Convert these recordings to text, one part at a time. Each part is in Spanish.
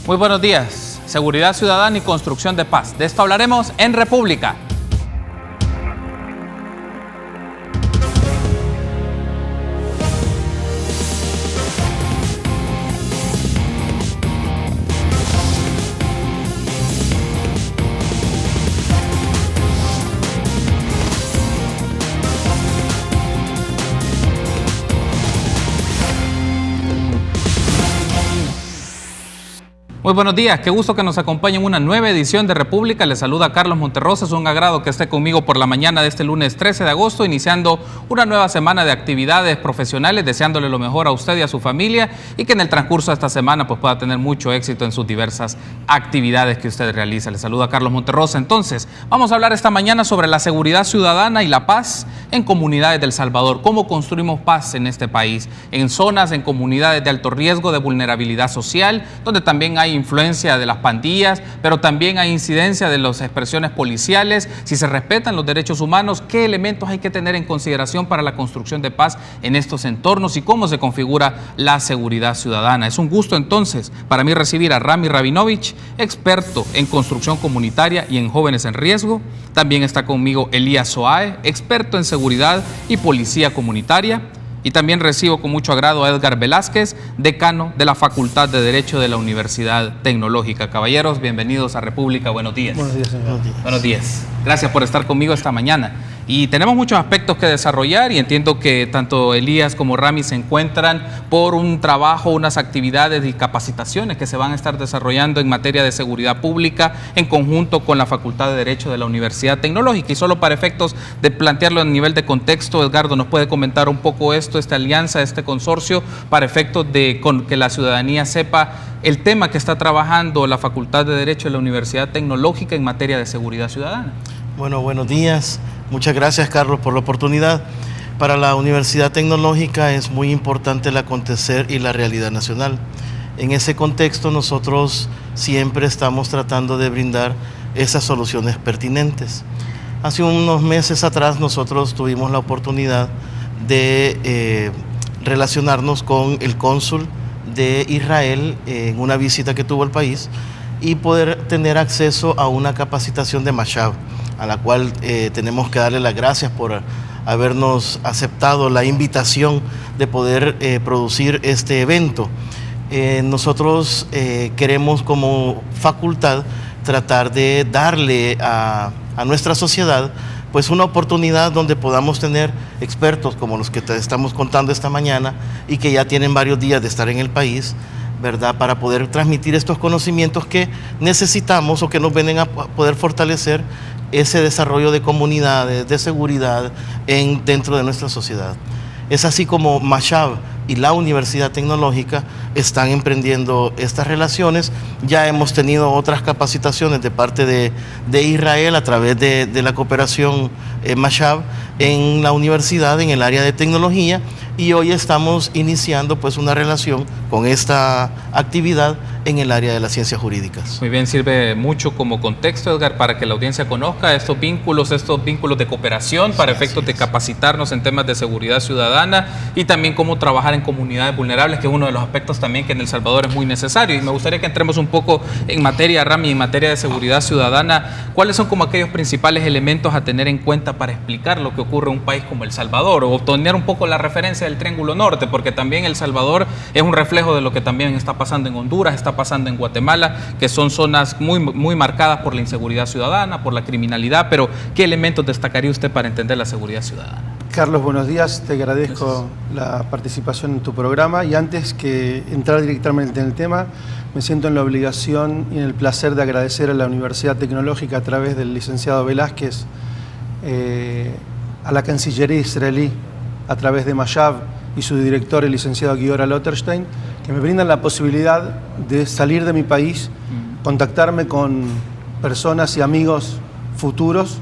Muy buenos días. Seguridad ciudadana y construcción de paz. De esto hablaremos en República. Muy buenos días, qué gusto que nos acompañe en una nueva edición de República. Les saluda Carlos Monterrosa, es un agrado que esté conmigo por la mañana de este lunes 13 de agosto, iniciando una nueva semana de actividades profesionales, deseándole lo mejor a usted y a su familia y que en el transcurso de esta semana pues, pueda tener mucho éxito en sus diversas actividades que usted realiza. Les saluda Carlos Monterrosa. Entonces, vamos a hablar esta mañana sobre la seguridad ciudadana y la paz en comunidades de El Salvador. ¿Cómo construimos paz en este país? En zonas, en comunidades de alto riesgo, de vulnerabilidad social, donde también hay influencia de las pandillas, pero también hay incidencia de las expresiones policiales. Si se respetan los derechos humanos, ¿qué elementos hay que tener en consideración para la construcción de paz en estos entornos y cómo se configura la seguridad ciudadana? Es un gusto entonces para mí recibir a Rami Rabinovich, experto en construcción comunitaria y en jóvenes en riesgo. También está conmigo Elías Soae, experto en seguridad y policía comunitaria. Y también recibo con mucho agrado a Edgar Velázquez, decano de la Facultad de Derecho de la Universidad Tecnológica. Caballeros, bienvenidos a República. Buenos días. Buenos días, señor. Buenos días. Gracias por estar conmigo esta mañana. Y tenemos muchos aspectos que desarrollar y entiendo que tanto Elías como Rami se encuentran por un trabajo, unas actividades y capacitaciones que se van a estar desarrollando en materia de seguridad pública en conjunto con la Facultad de Derecho de la Universidad Tecnológica. Y solo para efectos de plantearlo a nivel de contexto, Edgardo, ¿nos puede comentar un poco esto, esta alianza, este consorcio, para efectos de que la ciudadanía sepa el tema que está trabajando la Facultad de Derecho de la Universidad Tecnológica en materia de seguridad ciudadana? Bueno, buenos días. Muchas gracias, Carlos, por la oportunidad. Para la Universidad Tecnológica es muy importante el acontecer y la realidad nacional. En ese contexto nosotros siempre estamos tratando de brindar esas soluciones pertinentes. Hace unos meses atrás nosotros tuvimos la oportunidad de relacionarnos con el cónsul de Israel en una visita que tuvo al país y poder tener acceso a una capacitación de Mashab, a la cual tenemos que darle las gracias por habernos aceptado la invitación de poder producir este evento. Nosotros queremos como facultad tratar de darle a nuestra sociedad pues una oportunidad donde podamos tener expertos como los que te estamos contando esta mañana y que ya tienen varios días de estar en el país, ¿verdad? Para poder transmitir estos conocimientos que necesitamos o que nos vienen a poder fortalecer ese desarrollo de comunidades, de seguridad dentro de nuestra sociedad. Es así como Mashab y la Universidad Tecnológica están emprendiendo estas relaciones. Ya hemos tenido otras capacitaciones de parte de Israel a través de la cooperación Mashab en la universidad, en el área de tecnología, y hoy estamos iniciando pues una relación con esta actividad en el área de las ciencias jurídicas. Muy bien, sirve mucho como contexto, Edgar, para que la audiencia conozca estos vínculos de cooperación para efectos de capacitarnos en temas de seguridad ciudadana y también cómo trabajar en comunidades vulnerables, que es uno de los aspectos también que en El Salvador es muy necesario. Y me gustaría que entremos un poco en materia, Rami, en materia de seguridad ciudadana. ¿Cuáles son como aquellos principales elementos a tener en cuenta para explicar lo que ocurre en un país como El Salvador, o obtener un poco la referencia del Triángulo Norte? Porque también El Salvador es un reflejo de lo que también está pasando en Honduras, está pasando en Guatemala, que son zonas muy marcadas por la inseguridad ciudadana, por la criminalidad. Pero ¿qué elementos destacaría usted para entender la seguridad ciudadana? Carlos, buenos días. Te agradezco la participación en tu programa, y antes que entrar directamente en el tema, me siento en la obligación y en el placer de agradecer a la Universidad Tecnológica a través del licenciado Velázquez, a la Cancillería israelí a través de Mashab y su director, el licenciado Giora Lotterstein, que me brindan la posibilidad de salir de mi país, contactarme con personas y amigos futuros.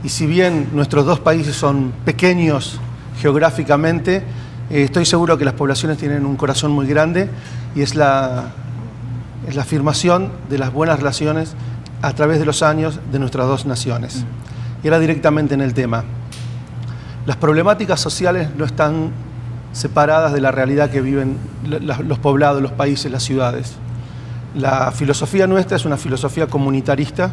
Y si bien nuestros dos países son pequeños geográficamente, estoy seguro que las poblaciones tienen un corazón muy grande, y es la afirmación de las buenas relaciones a través de los años de nuestras dos naciones. Y ahora directamente en el tema. Las problemáticas sociales no están separadas de la realidad que viven los poblados, los países, las ciudades. La filosofía nuestra es una filosofía comunitarista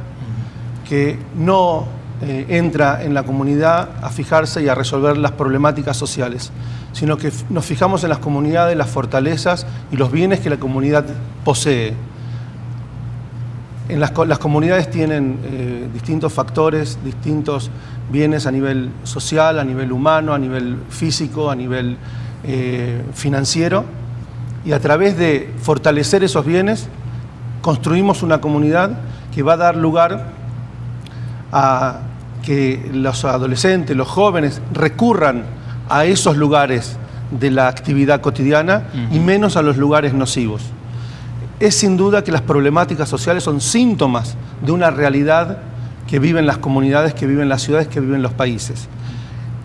que no entra en la comunidad a fijarse y a resolver las problemáticas sociales, sino que nos fijamos en las comunidades, las fortalezas y los bienes que la comunidad posee. Las comunidades tienen distintos factores, distintos bienes a nivel social, a nivel humano, a nivel físico, a nivel financiero, y a través de fortalecer esos bienes construimos una comunidad que va a dar lugar a que los adolescentes, los jóvenes recurran a esos lugares de la actividad cotidiana y menos a los lugares nocivos. Es sin duda que las problemáticas sociales son síntomas de una realidad que viven las comunidades, que viven las ciudades, que viven los países.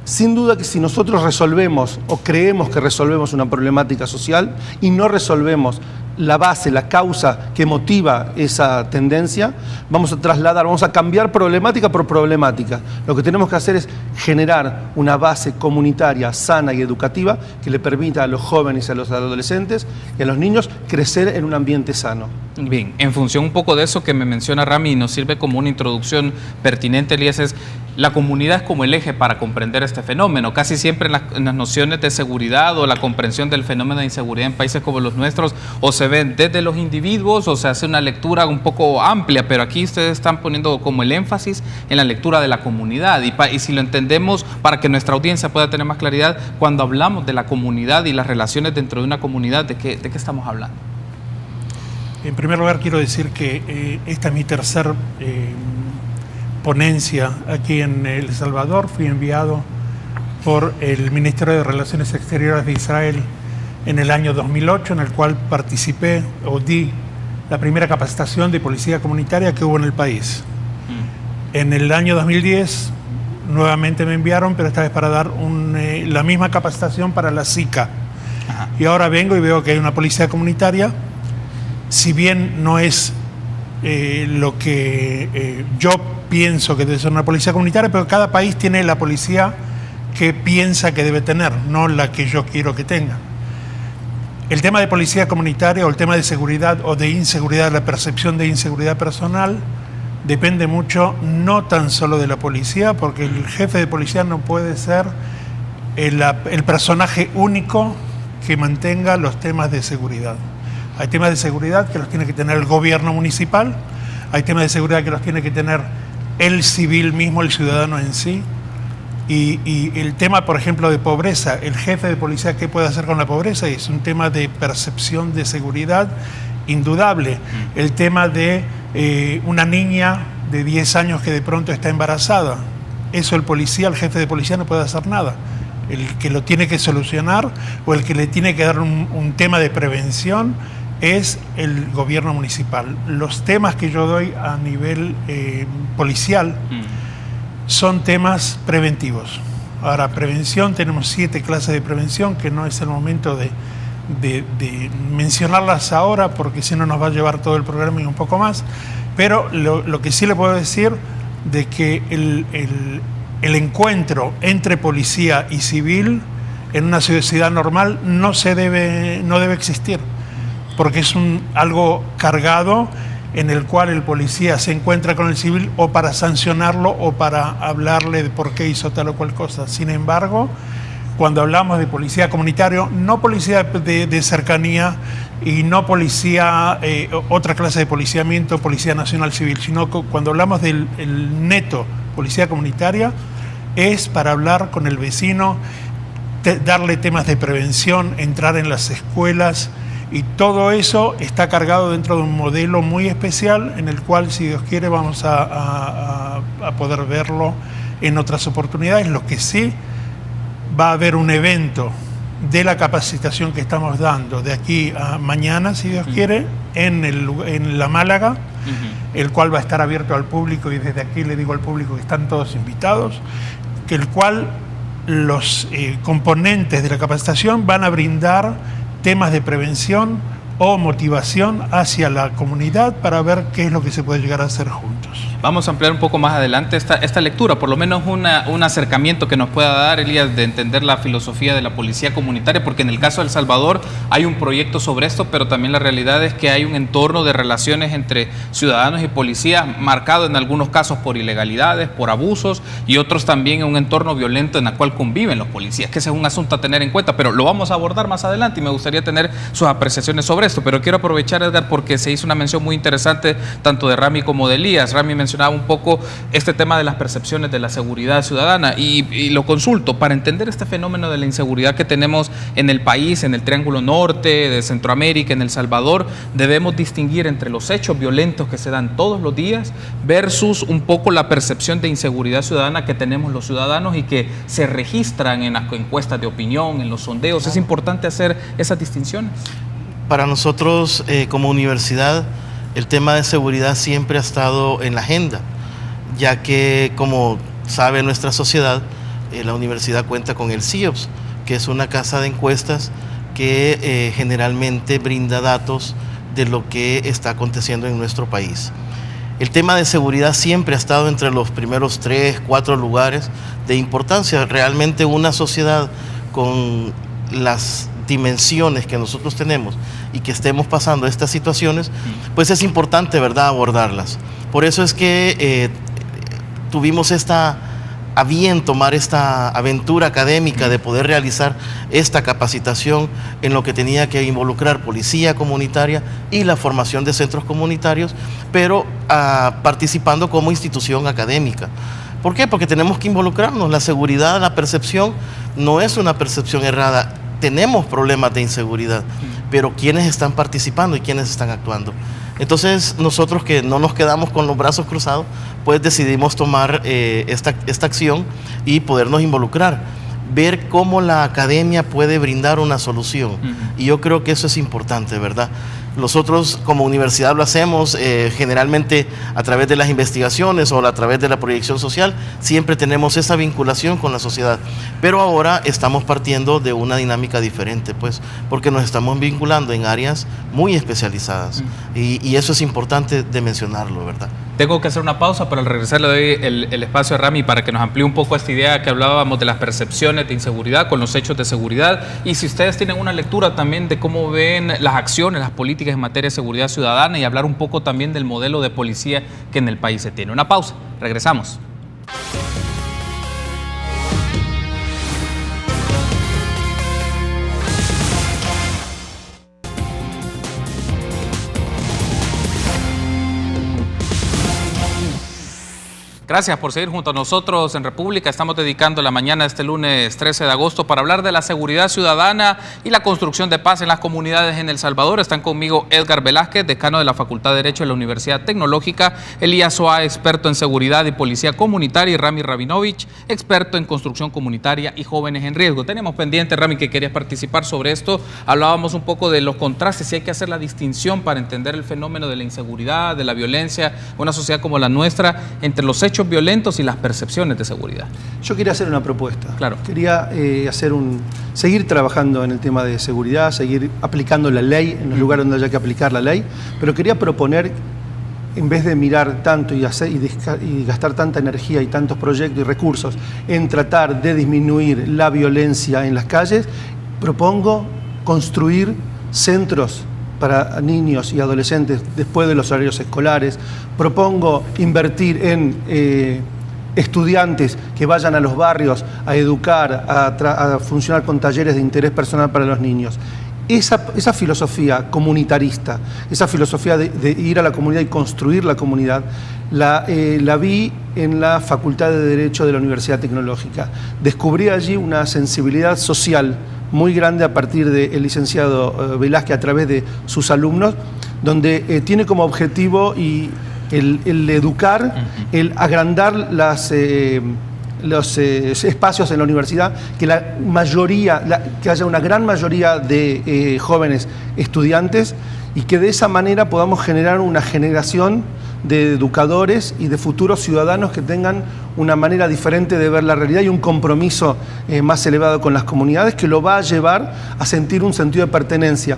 Sin duda que si nosotros resolvemos o creemos que resolvemos una problemática social y no resolvemos la base, la causa que motiva esa tendencia, vamos a trasladar, vamos a cambiar problemática por problemática. Lo que tenemos que hacer es generar una base comunitaria sana y educativa que le permita a los jóvenes y a los adolescentes y a los niños crecer en un ambiente sano. Bien, en función un poco de eso que me menciona Rami y nos sirve como una introducción pertinente, Elías, es la comunidad es como el eje para comprender este fenómeno. Casi siempre en las nociones de seguridad o la comprensión del fenómeno de inseguridad en países como los nuestros o se ven desde los individuos o se hace una lectura un poco amplia, pero aquí ustedes están poniendo como el énfasis en la lectura de la comunidad y si lo entendemos para que nuestra audiencia pueda tener más claridad, cuando hablamos de la comunidad y las relaciones dentro de una comunidad, ¿de qué estamos hablando? En primer lugar quiero decir que esta es mi tercer ponencia aquí en El Salvador. Fui enviado por el Ministerio de Relaciones Exteriores de Israel en el año 2008, en el cual participé o di la primera capacitación de policía comunitaria que hubo en el país. En el año 2010 nuevamente me enviaron, pero esta vez para dar la misma capacitación para la SICA. Y ahora vengo y veo que hay una policía comunitaria, si bien no es lo que yo pienso que debe ser una policía comunitaria, pero cada país tiene la policía que piensa que debe tener, no la que yo quiero que tenga. El tema de policía comunitaria o el tema de seguridad o de inseguridad, la percepción de inseguridad personal, depende mucho no tan solo de la policía, porque el jefe de policía no puede ser el personaje único que mantenga los temas de seguridad. Hay temas de seguridad que los tiene que tener el gobierno municipal, hay temas de seguridad que los tiene que tener el civil mismo, el ciudadano en sí. Y el tema, por ejemplo, de pobreza, el jefe de policía, ¿qué puede hacer con la pobreza? Es un tema de percepción de seguridad indudable. El tema de una niña de 10 años que de pronto está embarazada. Eso el policía, el jefe de policía no puede hacer nada. El que lo tiene que solucionar o el que le tiene que dar un tema de prevención es el gobierno municipal. Los temas que yo doy a nivel policial son temas preventivos. Ahora, prevención, tenemos 7 clases de prevención, que no es el momento de mencionarlas ahora, porque si no nos va a llevar todo el programa y un poco más, pero lo que sí le puedo decir de que el encuentro entre policía y civil en una sociedad normal no debe existir, porque es algo cargado en el cual el policía se encuentra con el civil o para sancionarlo o para hablarle de por qué hizo tal o cual cosa. Sin embargo, cuando hablamos de policía comunitario, no policía de cercanía y no policía, otra clase de policiamiento, policía nacional civil, sino que cuando hablamos del neto policía comunitaria, es para hablar con el vecino, darle temas de prevención, entrar en las escuelas. Y todo eso está cargado dentro de un modelo muy especial en el cual, si Dios quiere, vamos a poder verlo en otras oportunidades. Lo que sí, va a haber un evento de la capacitación que estamos dando de aquí a mañana, si Dios quiere, en la Málaga, el cual va a estar abierto al público, y desde aquí le digo al público que están todos invitados, que el cual los componentes de la capacitación van a brindar temas de prevención o motivación hacia la comunidad para ver qué es lo que se puede llegar a hacer juntos. Vamos a ampliar un poco más adelante esta lectura, por lo menos un acercamiento que nos pueda dar, Elías, de entender la filosofía de la policía comunitaria, porque en el caso de El Salvador hay un proyecto sobre esto, pero también la realidad es que hay un entorno de relaciones entre ciudadanos y policías marcado en algunos casos por ilegalidades, por abusos, y otros también en un entorno violento en el cual conviven los policías, que ese es un asunto a tener en cuenta, pero lo vamos a abordar más adelante y me gustaría tener sus apreciaciones sobre esto. Pero quiero aprovechar, Edgar, porque se hizo una mención muy interesante tanto de Rami como de Elías. Rami mencionaba un poco este tema de las percepciones de la seguridad ciudadana y lo consulto para entender este fenómeno de la inseguridad que tenemos en el país, en el Triángulo Norte, de Centroamérica, en El Salvador. Debemos distinguir entre los hechos violentos que se dan todos los días versus un poco la percepción de inseguridad ciudadana que tenemos los ciudadanos y que se registran en las encuestas de opinión, en los sondeos. ¿Es importante hacer esas distinciones? Para nosotros como universidad, el tema de seguridad siempre ha estado en la agenda, ya que, como sabe nuestra sociedad, la universidad cuenta con el CIOPS, que es una casa de encuestas que generalmente brinda datos de lo que está aconteciendo en nuestro país. El tema de seguridad siempre ha estado entre los primeros 3, 4 lugares de importancia. Realmente una sociedad con las dimensiones que nosotros tenemos y que estemos pasando estas situaciones, pues es importante, ¿verdad?, abordarlas. Por eso es que tuvimos a bien tomar esta aventura académica de poder realizar esta capacitación en lo que tenía que involucrar policía comunitaria y la formación de centros comunitarios, pero participando como institución académica. ¿Por qué? Porque tenemos que involucrarnos. La seguridad, la percepción, no es una percepción errada. Tenemos problemas de inseguridad, pero ¿quiénes están participando y quiénes están actuando? Entonces, nosotros que no nos quedamos con los brazos cruzados, pues decidimos tomar esta acción y podernos involucrar, ver cómo la academia puede brindar una solución. Y yo creo que eso es importante, ¿verdad? Nosotros como universidad lo hacemos generalmente a través de las investigaciones o a través de la proyección social, siempre tenemos esa vinculación con la sociedad, pero ahora estamos partiendo de una dinámica diferente, pues, porque nos estamos vinculando en áreas muy especializadas y eso es importante de mencionarlo, ¿verdad? Tengo que hacer una pausa, pero al regresar le doy el espacio a Rami para que nos amplíe un poco esta idea que hablábamos de las percepciones de inseguridad con los hechos de seguridad, y si ustedes tienen una lectura también de cómo ven las acciones, las políticas en materia de seguridad ciudadana, y hablar un poco también del modelo de policía que en el país se tiene. Una pausa, regresamos. Gracias por seguir junto a nosotros en República. Estamos dedicando la mañana de este lunes 13 de agosto para hablar de la seguridad ciudadana y la construcción de paz en las comunidades en El Salvador. Están conmigo Edgar Velázquez, decano de la Facultad de Derecho de la Universidad Tecnológica, Elías Soa, experto en seguridad y policía comunitaria, y Rami Rabinovich, experto en construcción comunitaria y jóvenes en riesgo. Tenemos pendiente, Rami, que querías participar sobre esto. Hablábamos un poco de los contrastes, si hay que hacer la distinción para entender el fenómeno de la inseguridad, de la violencia, una sociedad como la nuestra, entre los hechos violentos y las percepciones de seguridad. Yo quería hacer una propuesta. Claro. Quería seguir trabajando en el tema de seguridad, seguir aplicando la ley en los lugares donde haya que aplicar la ley, pero quería proponer, en vez de mirar tanto y gastar tanta energía y tantos proyectos y recursos en tratar de disminuir la violencia en las calles, propongo construir centros para niños y adolescentes después de los horarios escolares. Propongo invertir en estudiantes que vayan a los barrios a educar, a funcionar con talleres de interés personal para los niños. Esa filosofía comunitarista, esa filosofía de ir a la comunidad y construir la comunidad, la vi en la Facultad de Derecho de la Universidad Tecnológica. Descubrí allí una sensibilidad social muy grande a partir del licenciado Velázquez a través de sus alumnos, donde tiene como objetivo el educar, el agrandar los espacios en la universidad, que que haya una gran mayoría de jóvenes estudiantes, y que de esa manera podamos generar una generación de educadores y de futuros ciudadanos que tengan una manera diferente de ver la realidad y un compromiso más elevado con las comunidades, que lo va a llevar a sentir un sentido de pertenencia.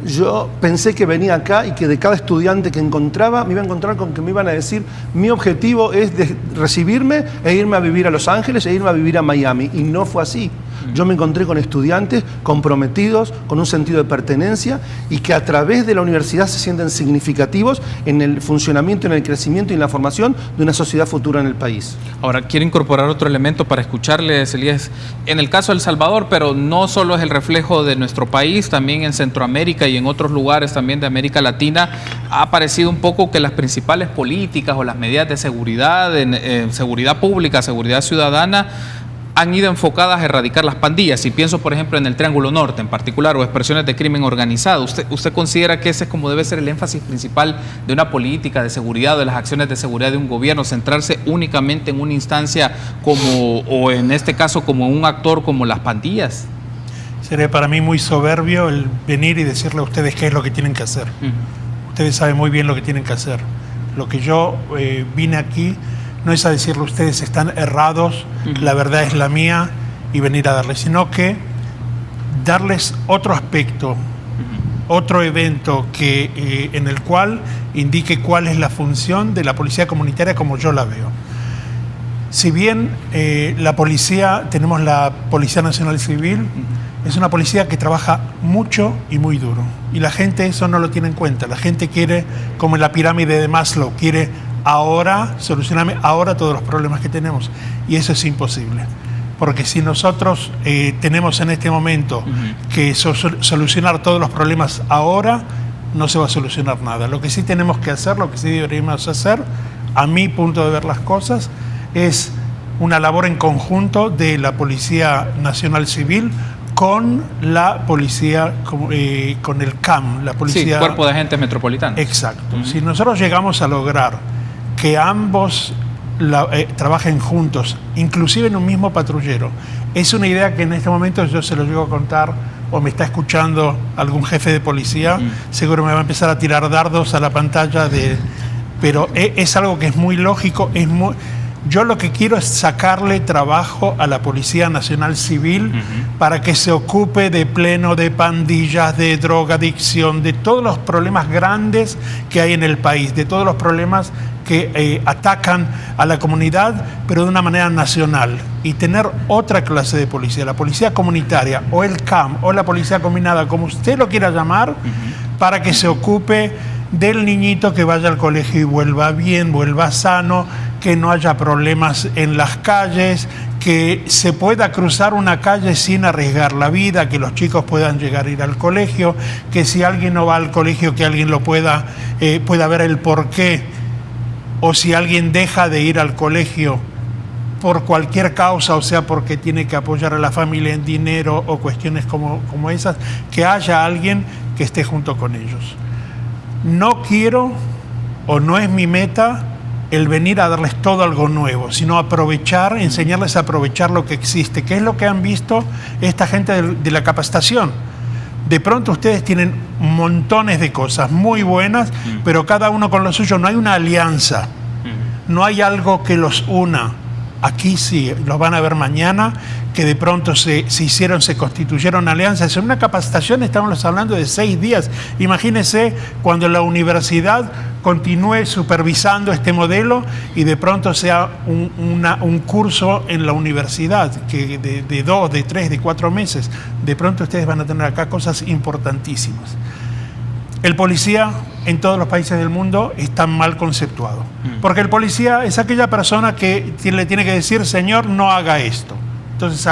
Yo pensé que venía acá y que de cada estudiante que encontraba me iba a encontrar con que me iban a decir: mi objetivo es recibirme e irme a vivir a Los Ángeles e irme a vivir a Miami. Y no fue así. Yo me encontré con estudiantes comprometidos, con un sentido de pertenencia y que a través de la universidad se sienten significativos en el funcionamiento, en el crecimiento y en la formación de una sociedad futura en el país. Ahora, quiero incorporar otro elemento para escucharles, Elías. En el caso de El Salvador, pero no solo es el reflejo de nuestro país, también en Centroamérica y en otros lugares también de América Latina, ha aparecido un poco que las principales políticas o las medidas de seguridad, en seguridad pública, seguridad ciudadana, han ido enfocadas a erradicar las pandillas. Y pienso, por ejemplo, en el Triángulo Norte en particular, o expresiones de crimen organizado. ¿Usted considera que ese es como debe ser el énfasis principal de una política de seguridad, de las acciones de seguridad de un gobierno, centrarse únicamente en una instancia como, o en este caso, como un actor como las pandillas? Sería para mí muy soberbio el venir y decirle a ustedes qué es lo que tienen que hacer. Ustedes saben muy bien lo que tienen que hacer. Lo que yo vine aquí no es a decirle a ustedes están errados, la verdad es la mía, y venir a darles, sino que darles otro aspecto, otro evento que, en el cual indique cuál es la función de la policía comunitaria como yo la veo. Si bien la policía, tenemos la Policía Nacional Civil, es una policía que trabaja mucho y muy duro. Y la gente eso no lo tiene en cuenta. La gente quiere, como en la pirámide de Maslow, quiere ahora, solucionarme ahora todos los problemas que tenemos. Y eso es imposible. Porque si nosotros tenemos en este momento que solucionar todos los problemas ahora, no se va a solucionar nada. Lo que sí tenemos que hacer, lo que sí deberíamos hacer, a mi punto de ver las cosas, es una labor en conjunto de la Policía Nacional Civil con la policía, con el CAM, la policía... Sí, Cuerpo de Agentes Metropolitanos. Exacto. Si nosotros llegamos a lograr que ambos trabajen juntos, inclusive en un mismo patrullero, es una idea que en este momento yo se lo llego a contar, o me está escuchando algún jefe de policía, seguro me va a empezar a tirar dardos a la pantalla pero es algo que es muy lógico, yo lo que quiero es sacarle trabajo a la Policía Nacional Civil para que se ocupe de pleno de pandillas, de drogadicción, de todos los problemas grandes que hay en el país, de todos los problemas que atacan a la comunidad, pero de una manera nacional. Y tener otra clase de policía, la policía comunitaria o el CAM o la policía combinada, como usted lo quiera llamar, para que se ocupe del niñito que vaya al colegio y vuelva bien, vuelva sano, que no haya problemas en las calles, que se pueda cruzar una calle sin arriesgar la vida, que los chicos puedan llegar a ir al colegio, que si alguien no va al colegio, que alguien lo pueda ver el porqué, o si alguien deja de ir al colegio por cualquier causa, o sea, porque tiene que apoyar a la familia en dinero o cuestiones como esas, que haya alguien que esté junto con ellos. No quiero, o no es mi meta, el venir a darles todo algo nuevo, sino aprovechar, enseñarles a aprovechar lo que existe, que es lo que han visto esta gente de la capacitación. De pronto ustedes tienen montones de cosas muy buenas, pero cada uno con lo suyo, no hay una alianza, no hay algo que los una. Aquí sí, los van a ver mañana, que de pronto se constituyeron alianzas. En una capacitación estamos hablando de 6 días. Imagínense cuando la universidad continúe supervisando este modelo y de pronto sea un curso en la universidad que de 2, de 3, de 4 meses. De pronto ustedes van a tener acá cosas importantísimas. El policía en todos los países del mundo está mal conceptuado. Porque el policía es aquella persona que le tiene que decir, señor, no haga esto. Entonces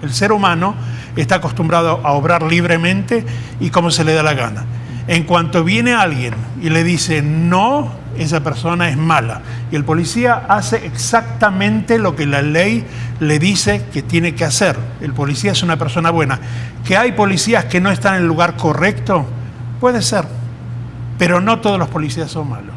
el ser humano está acostumbrado a obrar libremente y como se le da la gana. En cuanto viene alguien y le dice no, esa persona es mala. Y el policía hace exactamente lo que la ley le dice que tiene que hacer. El policía es una persona buena. ¿Que hay policías que no están en el lugar correcto? Puede ser, pero no todos los policías son malos.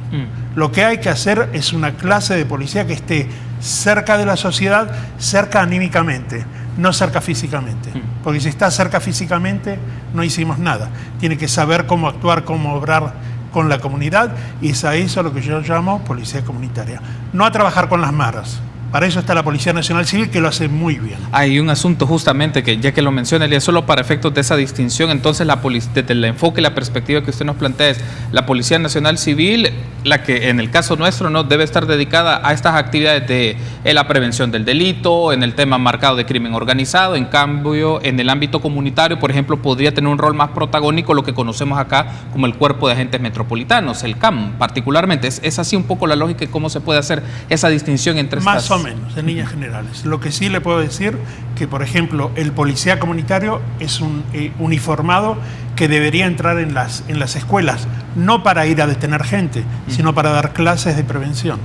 Lo que hay que hacer es una clase de policía que esté cerca de la sociedad, cerca anímicamente, no cerca físicamente. Porque si está cerca físicamente, no hicimos nada. Tiene que saber cómo actuar, cómo obrar con la comunidad, y es a eso lo que yo llamo policía comunitaria. No a trabajar con las maras, Para eso está la Policía Nacional Civil, que lo hace muy bien. Hay un asunto justamente que, ya que lo menciona, Elías, solo para efectos de esa distinción, entonces desde el enfoque y la perspectiva que usted nos plantea es la Policía Nacional Civil, la que en el caso nuestro no debe estar dedicada a estas actividades de la prevención del delito, en el tema marcado de crimen organizado. En cambio, en el ámbito comunitario, por ejemplo, podría tener un rol más protagónico lo que conocemos acá como el Cuerpo de Agentes Metropolitanos, el CAM, particularmente. ¿Es así un poco la lógica y cómo se puede hacer esa distinción entre estas? Más o menos, en líneas generales. Lo que sí le puedo decir que, por ejemplo, el policía comunitario es un uniformado que debería entrar en las escuelas, no para ir a detener gente, sino para dar clases de prevención.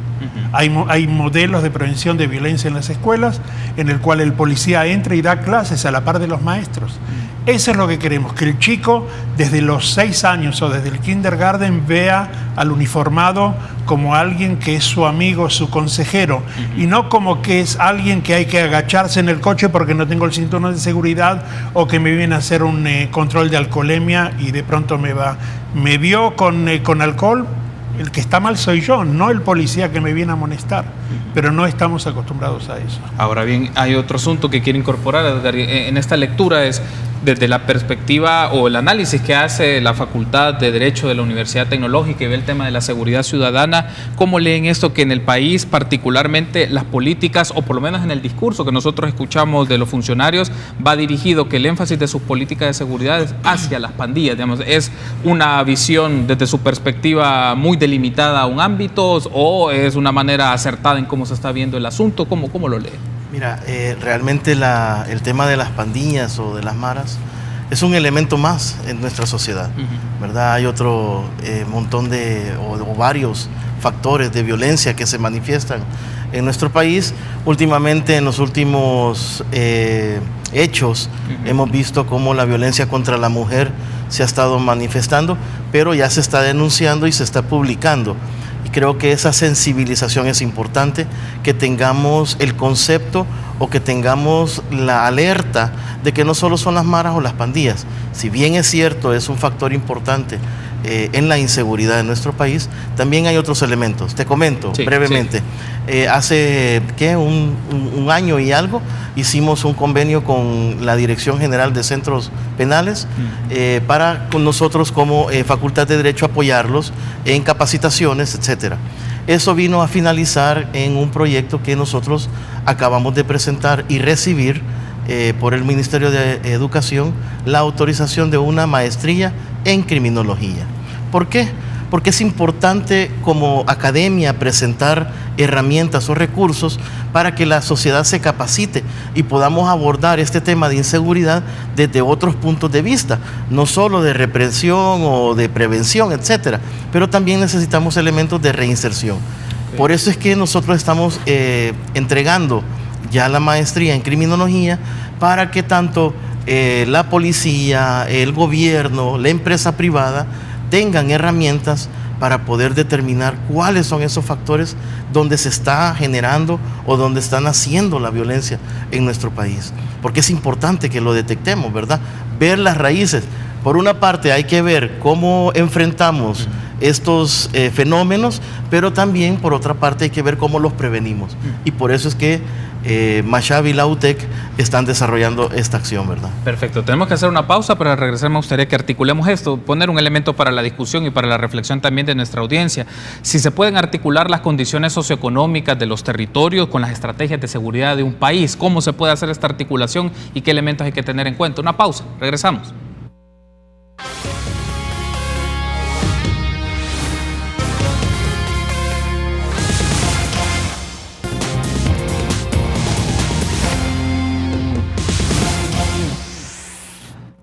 Hay modelos de prevención de violencia en las escuelas en el cual el policía entra y da clases a la par de los maestros. Eso es lo que queremos, que el chico desde los 6 años o desde el kindergarten vea al uniformado como alguien que es su amigo, su consejero, y no como que es alguien que hay que agacharse en el coche porque no tengo el cinturón de seguridad o que me viene a hacer un control de alcoholemia y de pronto me vio con alcohol. El que está mal soy yo, no el policía que me viene a amonestar, pero no estamos acostumbrados a eso. Ahora bien, hay otro asunto que quiero incorporar en esta lectura, es desde la perspectiva o el análisis que hace la Facultad de Derecho de la Universidad Tecnológica y ve el tema de la seguridad ciudadana. ¿Cómo leen esto que en el país, particularmente las políticas, o por lo menos en el discurso que nosotros escuchamos de los funcionarios, va dirigido que el énfasis de sus políticas de seguridad es hacia las pandillas? Digamos, ¿es una visión desde su perspectiva muy delimitada a un ámbito o es una manera acertada en cómo se está viendo el asunto? ¿Cómo lo lee? Mira, realmente el tema de las pandillas o de las maras es un elemento más en nuestra sociedad, ¿verdad? Hay otro montón o varios factores de violencia que se manifiestan en nuestro país. Últimamente, en los últimos hechos, hemos visto cómo la violencia contra la mujer se ha estado manifestando, pero ya se está denunciando y se está publicando. Y creo que esa sensibilización es importante, que tengamos el concepto o que tengamos la alerta de que no solo son las maras o las pandillas. Si bien es cierto, es un factor importante en la inseguridad de nuestro país, también hay otros elementos. Te comento brevemente. Hace un año y algo hicimos un convenio con la Dirección General de Centros Penales para con nosotros como Facultad de Derecho apoyarlos en capacitaciones, etcétera. Eso vino a finalizar en un proyecto que nosotros acabamos de presentar y recibir por el Ministerio de Educación la autorización de una maestría en criminología. ¿Por qué? Porque es importante como academia presentar herramientas o recursos para que la sociedad se capacite y podamos abordar este tema de inseguridad desde otros puntos de vista, no solo de represión o de prevención, etcétera, pero también necesitamos elementos de reinserción. Por eso es que nosotros estamos entregando ya la maestría en criminología para que tanto la policía, el gobierno, la empresa privada tengan herramientas para poder determinar cuáles son esos factores donde se está generando o donde están haciendo la violencia en nuestro país. Porque es importante que lo detectemos, ¿verdad? Ver las raíces. Por una parte hay que ver cómo enfrentamos estos fenómenos, pero también por otra parte hay que ver cómo los prevenimos. Y por eso es que Mashab y la UTEC están desarrollando esta acción, ¿verdad? Perfecto, tenemos que hacer una pausa, pero al regresar me gustaría que articulemos esto, poner un elemento para la discusión y para la reflexión también de nuestra audiencia. Si se pueden articular las condiciones socioeconómicas de los territorios con las estrategias de seguridad de un país, cómo se puede hacer esta articulación y qué elementos hay que tener en cuenta. Una pausa, regresamos.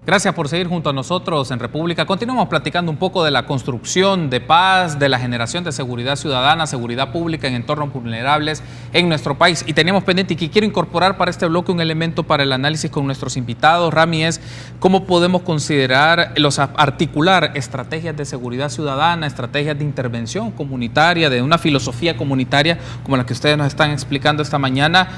Gracias por seguir junto a nosotros en República. Continuamos platicando un poco de la construcción de paz, de la generación de seguridad ciudadana, seguridad pública en entornos vulnerables en nuestro país. Y teníamos pendiente y que quiero incorporar para este bloque un elemento para el análisis con nuestros invitados. Rami, es cómo podemos considerar, articular estrategias de seguridad ciudadana, estrategias de intervención comunitaria, de una filosofía comunitaria como la que ustedes nos están explicando esta mañana,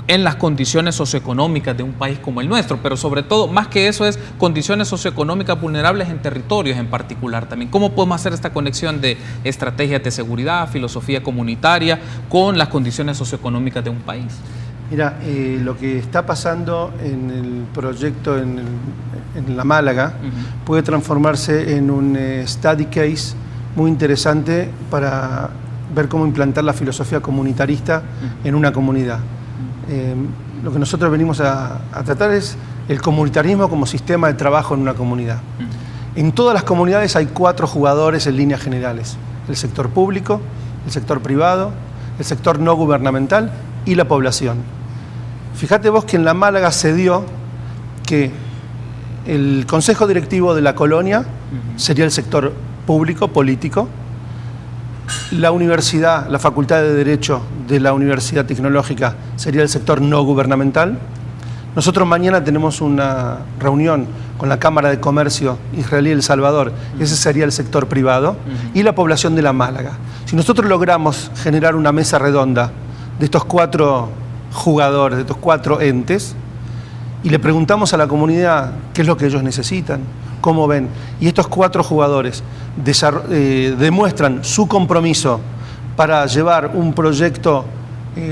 en las condiciones socioeconómicas de un país como el nuestro, pero sobre todo, más que eso, es condiciones socioeconómicas vulnerables en territorios en particular también. ¿Cómo podemos hacer esta conexión de estrategias de seguridad, filosofía comunitaria, con las condiciones socioeconómicas de un país? Mira, lo que está pasando en el proyecto en La Málaga puede transformarse en un study case muy interesante para ver cómo implantar la filosofía comunitarista en una comunidad. Lo que nosotros venimos a tratar es el comunitarismo como sistema de trabajo en una comunidad. En todas las comunidades hay 4 jugadores en líneas generales: el sector público, el sector privado, el sector no gubernamental y la población. Fíjate vos que en La Málaga se dio que el consejo directivo de la colonia sería el sector público, político, la universidad, la facultad de Derecho de la Universidad Tecnológica sería el sector no gubernamental. Nosotros mañana tenemos una reunión con la Cámara de Comercio israelí El Salvador, ese sería el sector privado, y la población de La Málaga. Si nosotros logramos generar una mesa redonda de estos 4 jugadores, de estos 4 entes, y le preguntamos a la comunidad qué es lo que ellos necesitan, cómo ven, y estos 4 jugadores demuestran su compromiso para llevar un proyecto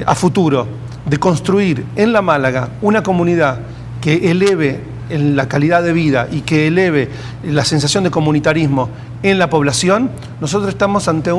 a futuro de construir en La Málaga una comunidad que eleve en la calidad de vida y que eleve la sensación de comunitarismo en la población, nosotros estamos ante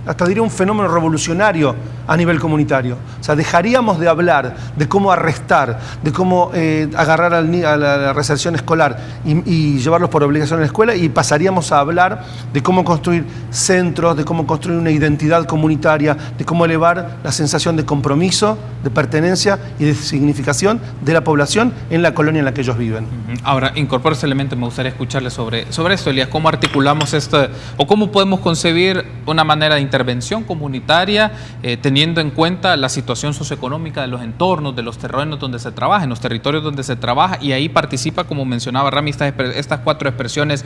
hasta diría un fenómeno revolucionario a nivel comunitario. O sea, dejaríamos de hablar de cómo arrestar, de cómo agarrar a la reinserción escolar y llevarlos por obligación a la escuela, y pasaríamos a hablar de cómo construir centros, de cómo construir una identidad comunitaria, de cómo elevar la sensación de compromiso, de pertenencia y de significación de la población en la colonia en la que ellos viven. Ahora, incorporo ese elemento, me gustaría escucharle sobre esto, Elías. ¿Cómo articulamos esto, o cómo podemos concebir una manera de intervención comunitaria teniendo en cuenta la situación socioeconómica de los entornos, de los terrenos donde se trabaja, en los territorios donde se trabaja, y ahí participa, como mencionaba Rami, estas 4 expresiones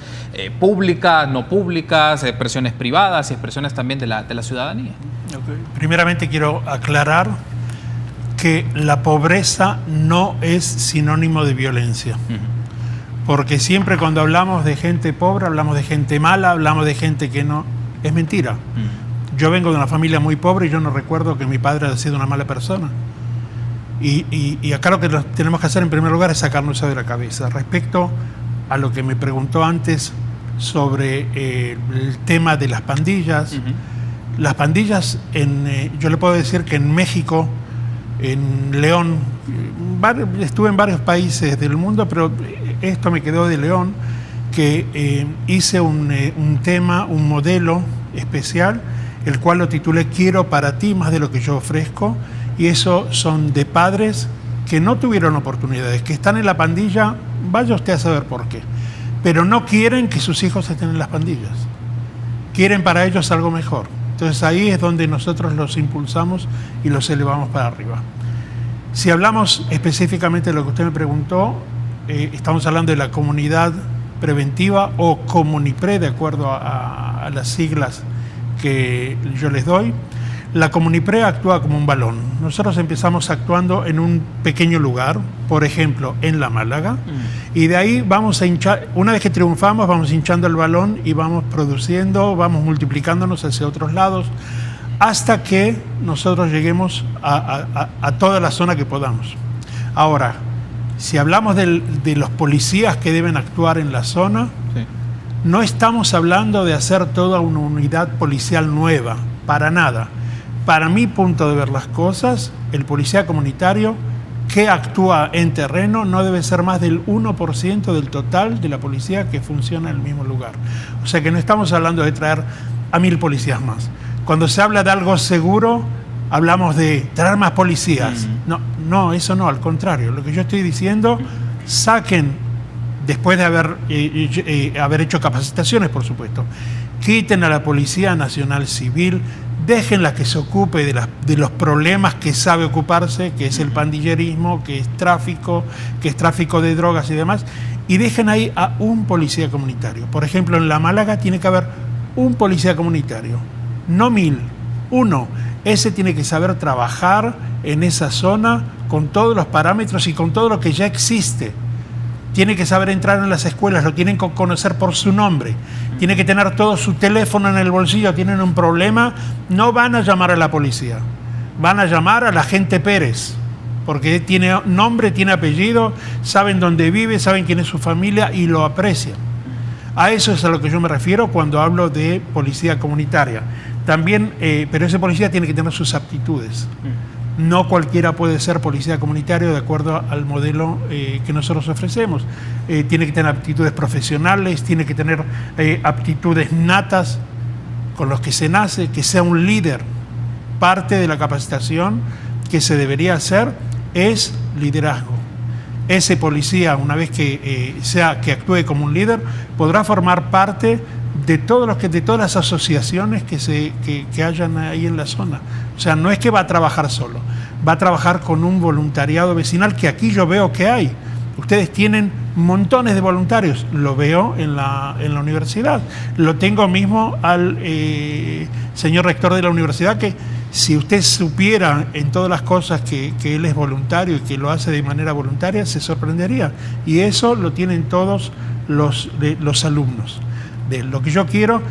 públicas, no públicas, expresiones privadas y expresiones también de la ciudadanía? Okay. Primeramente quiero aclarar que la pobreza no es sinónimo de violencia. Porque siempre cuando hablamos de gente pobre, hablamos de gente mala, hablamos de gente que no... Es mentira. Yo vengo de una familia muy pobre y yo no recuerdo que mi padre haya sido una mala persona. Y acá lo que tenemos que hacer en primer lugar es sacarnos eso de la cabeza. Respecto a lo que me preguntó antes sobre el tema de las pandillas, las pandillas, yo le puedo decir que en México, en León, estuve en varios países del mundo, pero esto me quedó de León, que hice un tema, un modelo especial, el cual lo titulé Quiero para ti más de lo que yo ofrezco, y eso son de padres que no tuvieron oportunidades, que están en la pandilla, vaya usted a saber por qué, pero no quieren que sus hijos estén en las pandillas, quieren para ellos algo mejor. Entonces ahí es donde nosotros los impulsamos y los elevamos para arriba. Si hablamos específicamente de lo que usted me preguntó, estamos hablando de la comunidad preventiva o Comunipre, de acuerdo a las siglas que yo les doy. La Comunipre actúa como un balón. Nosotros empezamos actuando en un pequeño lugar, por ejemplo, en La Málaga, y de ahí vamos a hinchar, una vez que triunfamos, vamos hinchando el balón y vamos produciendo, vamos multiplicándonos hacia otros lados, hasta que nosotros lleguemos a toda la zona que podamos. Ahora, si hablamos de los policías que deben actuar en la zona, sí, no estamos hablando de hacer toda una unidad policial nueva, para nada. Para mi punto de ver las cosas, el policía comunitario que actúa en terreno no debe ser más del 1% del total de la policía que funciona en el mismo lugar. O sea que no estamos hablando de traer a 1000 policías más. Cuando se habla de algo seguro, hablamos de traer más policías. No, eso no, al contrario. Lo que yo estoy diciendo, saquen, después de haber hecho capacitaciones, por supuesto, quiten a la Policía Nacional Civil, déjenla que se ocupe de los problemas que sabe ocuparse, que es el pandillerismo, que es tráfico de drogas y demás, y dejen ahí a un policía comunitario. Por ejemplo, en La Málaga tiene que haber un policía comunitario, no 1000, uno, ese tiene que saber trabajar en esa zona con todos los parámetros y con todo lo que ya existe. Tiene que saber entrar en las escuelas, lo tienen que conocer por su nombre, tiene que tener todo su teléfono en el bolsillo. Tienen un problema, no van a llamar a la policía, van a llamar al agente Pérez, porque tiene nombre, tiene apellido, saben dónde vive, saben quién es su familia y lo aprecian. A eso es a lo que yo me refiero cuando hablo de policía comunitaria. También, pero ese policía tiene que tener sus aptitudes. No cualquiera puede ser policía comunitario de acuerdo al modelo que nosotros ofrecemos. Tiene que tener aptitudes profesionales, tiene que tener aptitudes natas con los que se nace, que sea un líder. Parte de la capacitación que se debería hacer es liderazgo. Ese policía, una vez que que actúe como un líder, podrá formar parte de todas las asociaciones que hayan ahí en la zona. O sea, no es que va a trabajar solo, va a trabajar con un voluntariado vecinal que aquí yo veo que hay. Ustedes tienen montones de voluntarios, lo veo en la universidad. Lo tengo mismo al señor rector de la universidad, que si usted supiera en todas las cosas que él es voluntario y que lo hace de manera voluntaria, se sorprendería. Y eso lo tienen todos los alumnos. Lo que yo quiero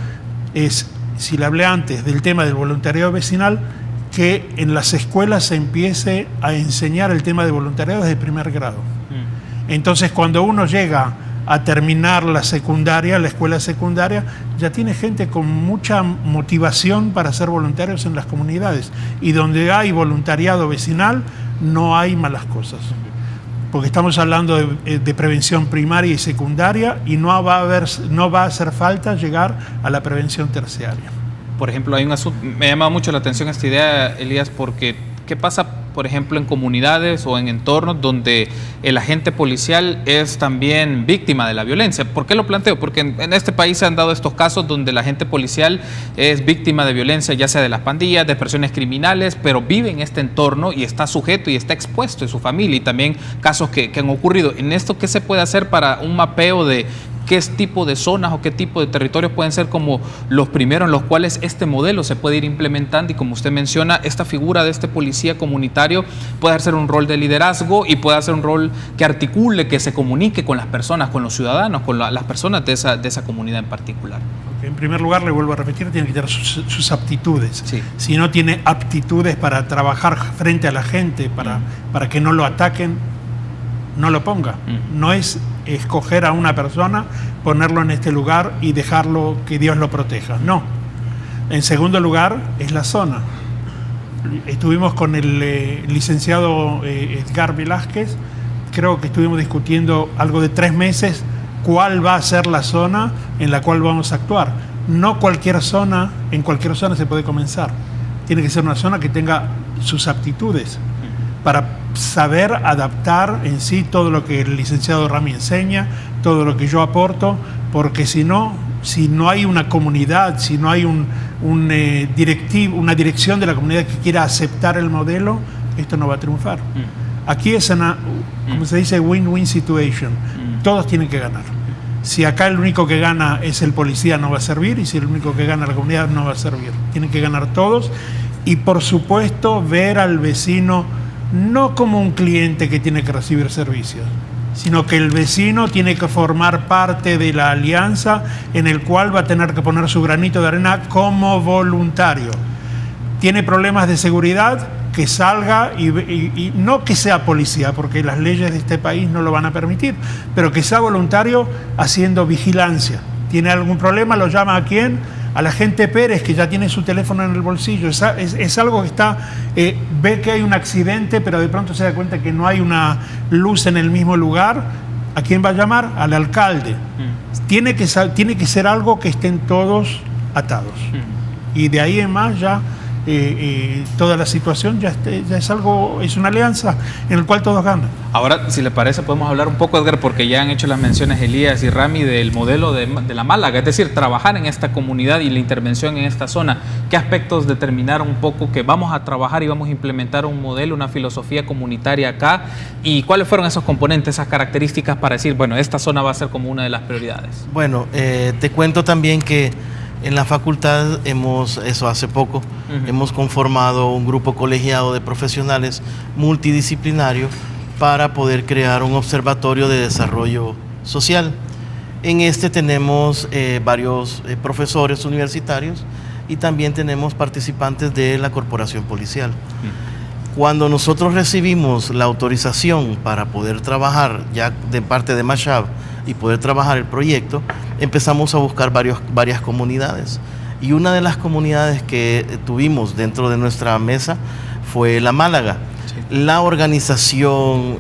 es, si le hablé antes del tema del voluntariado vecinal, que en las escuelas se empiece a enseñar el tema de voluntariado desde primer grado. Entonces, cuando uno llega a terminar la secundaria, la escuela secundaria, ya tiene gente con mucha motivación para ser voluntarios en las comunidades. Y donde hay voluntariado vecinal, no hay malas cosas. Porque estamos hablando de prevención primaria y secundaria, y no va a hacer falta llegar a la prevención terciaria. Por ejemplo, hay un asunto, me ha llamado mucho la atención esta idea, Elías, porque ¿qué pasa, por ejemplo, en comunidades o en entornos donde el agente policial es también víctima de la violencia? ¿Por qué lo planteo? Porque en este país se han dado estos casos donde el agente policial es víctima de violencia, ya sea de las pandillas, de expresiones criminales, pero vive en este entorno y está sujeto y está expuesto en su familia, y también casos que han ocurrido. ¿En esto qué se puede hacer para un mapeo de qué tipo de zonas o qué tipo de territorios pueden ser como los primeros en los cuales este modelo se puede ir implementando? Y como usted menciona, esta figura de este policía comunitario puede hacer un rol de liderazgo y puede hacer un rol que articule, que se comunique con las personas, con los ciudadanos, con las personas de esa comunidad en particular. En primer lugar, le vuelvo a repetir, tiene que tener sus aptitudes. Sí. Si no tiene aptitudes para trabajar frente a la gente, para que no lo ataquen, no lo ponga. No es escoger a una persona, ponerlo en este lugar y dejarlo que Dios lo proteja. No. En segundo lugar, es la zona. Estuvimos con el licenciado Edgar Velázquez, creo que estuvimos discutiendo algo de 3 meses cuál va a ser la zona en la cual vamos a actuar. No en cualquier zona se puede comenzar. Tiene que ser una zona que tenga sus aptitudes para saber adaptar en sí todo lo que el licenciado Rami enseña, todo lo que yo aporto, porque si no hay una comunidad, si no hay una dirección de la comunidad que quiera aceptar el modelo, esto no va a triunfar. Aquí es una, como se dice, win-win situation. Todos tienen que ganar. Si acá el único que gana es el policía, no va a servir, y si el único que gana la comunidad, no va a servir. Tienen que ganar todos, y por supuesto ver al vecino no como un cliente que tiene que recibir servicios, sino que el vecino tiene que formar parte de la alianza en el cual va a tener que poner su granito de arena como voluntario. Tiene problemas de seguridad, que salga y no que sea policía, porque las leyes de este país no lo van a permitir, pero que sea voluntario haciendo vigilancia. ¿Tiene algún problema? ¿Lo llama a quién? A la agente Pérez, que ya tiene su teléfono en el bolsillo. Es algo que está, ve que hay un accidente, pero de pronto se da cuenta que no hay una luz en el mismo lugar. ¿A quién va a llamar? Al alcalde. Tiene que ser algo que estén todos atados. Y de ahí en más ya toda la situación ya es una alianza en la cual todos ganan. Ahora, si le parece, podemos hablar un poco, Edgar, porque ya han hecho las menciones Elías y Rami del modelo de la Málaga, es decir, trabajar en esta comunidad y la intervención en esta zona. ¿Qué aspectos determinaron un poco que vamos a trabajar y vamos a implementar un modelo, una filosofía comunitaria acá? ¿Y cuáles fueron esos componentes, esas características para decir, bueno, esta zona va a ser como una de las prioridades? Bueno, te cuento también que En la facultad hace poco, hemos conformado un grupo colegiado de profesionales multidisciplinario para poder crear un observatorio de desarrollo social. En este tenemos varios profesores universitarios y también tenemos participantes de la corporación policial. Cuando nosotros recibimos la autorización para poder trabajar ya de parte de Mashab y poder trabajar el proyecto, empezamos a buscar varias comunidades. Y una de las comunidades que tuvimos dentro de nuestra mesa fue la Málaga. Sí. La organización,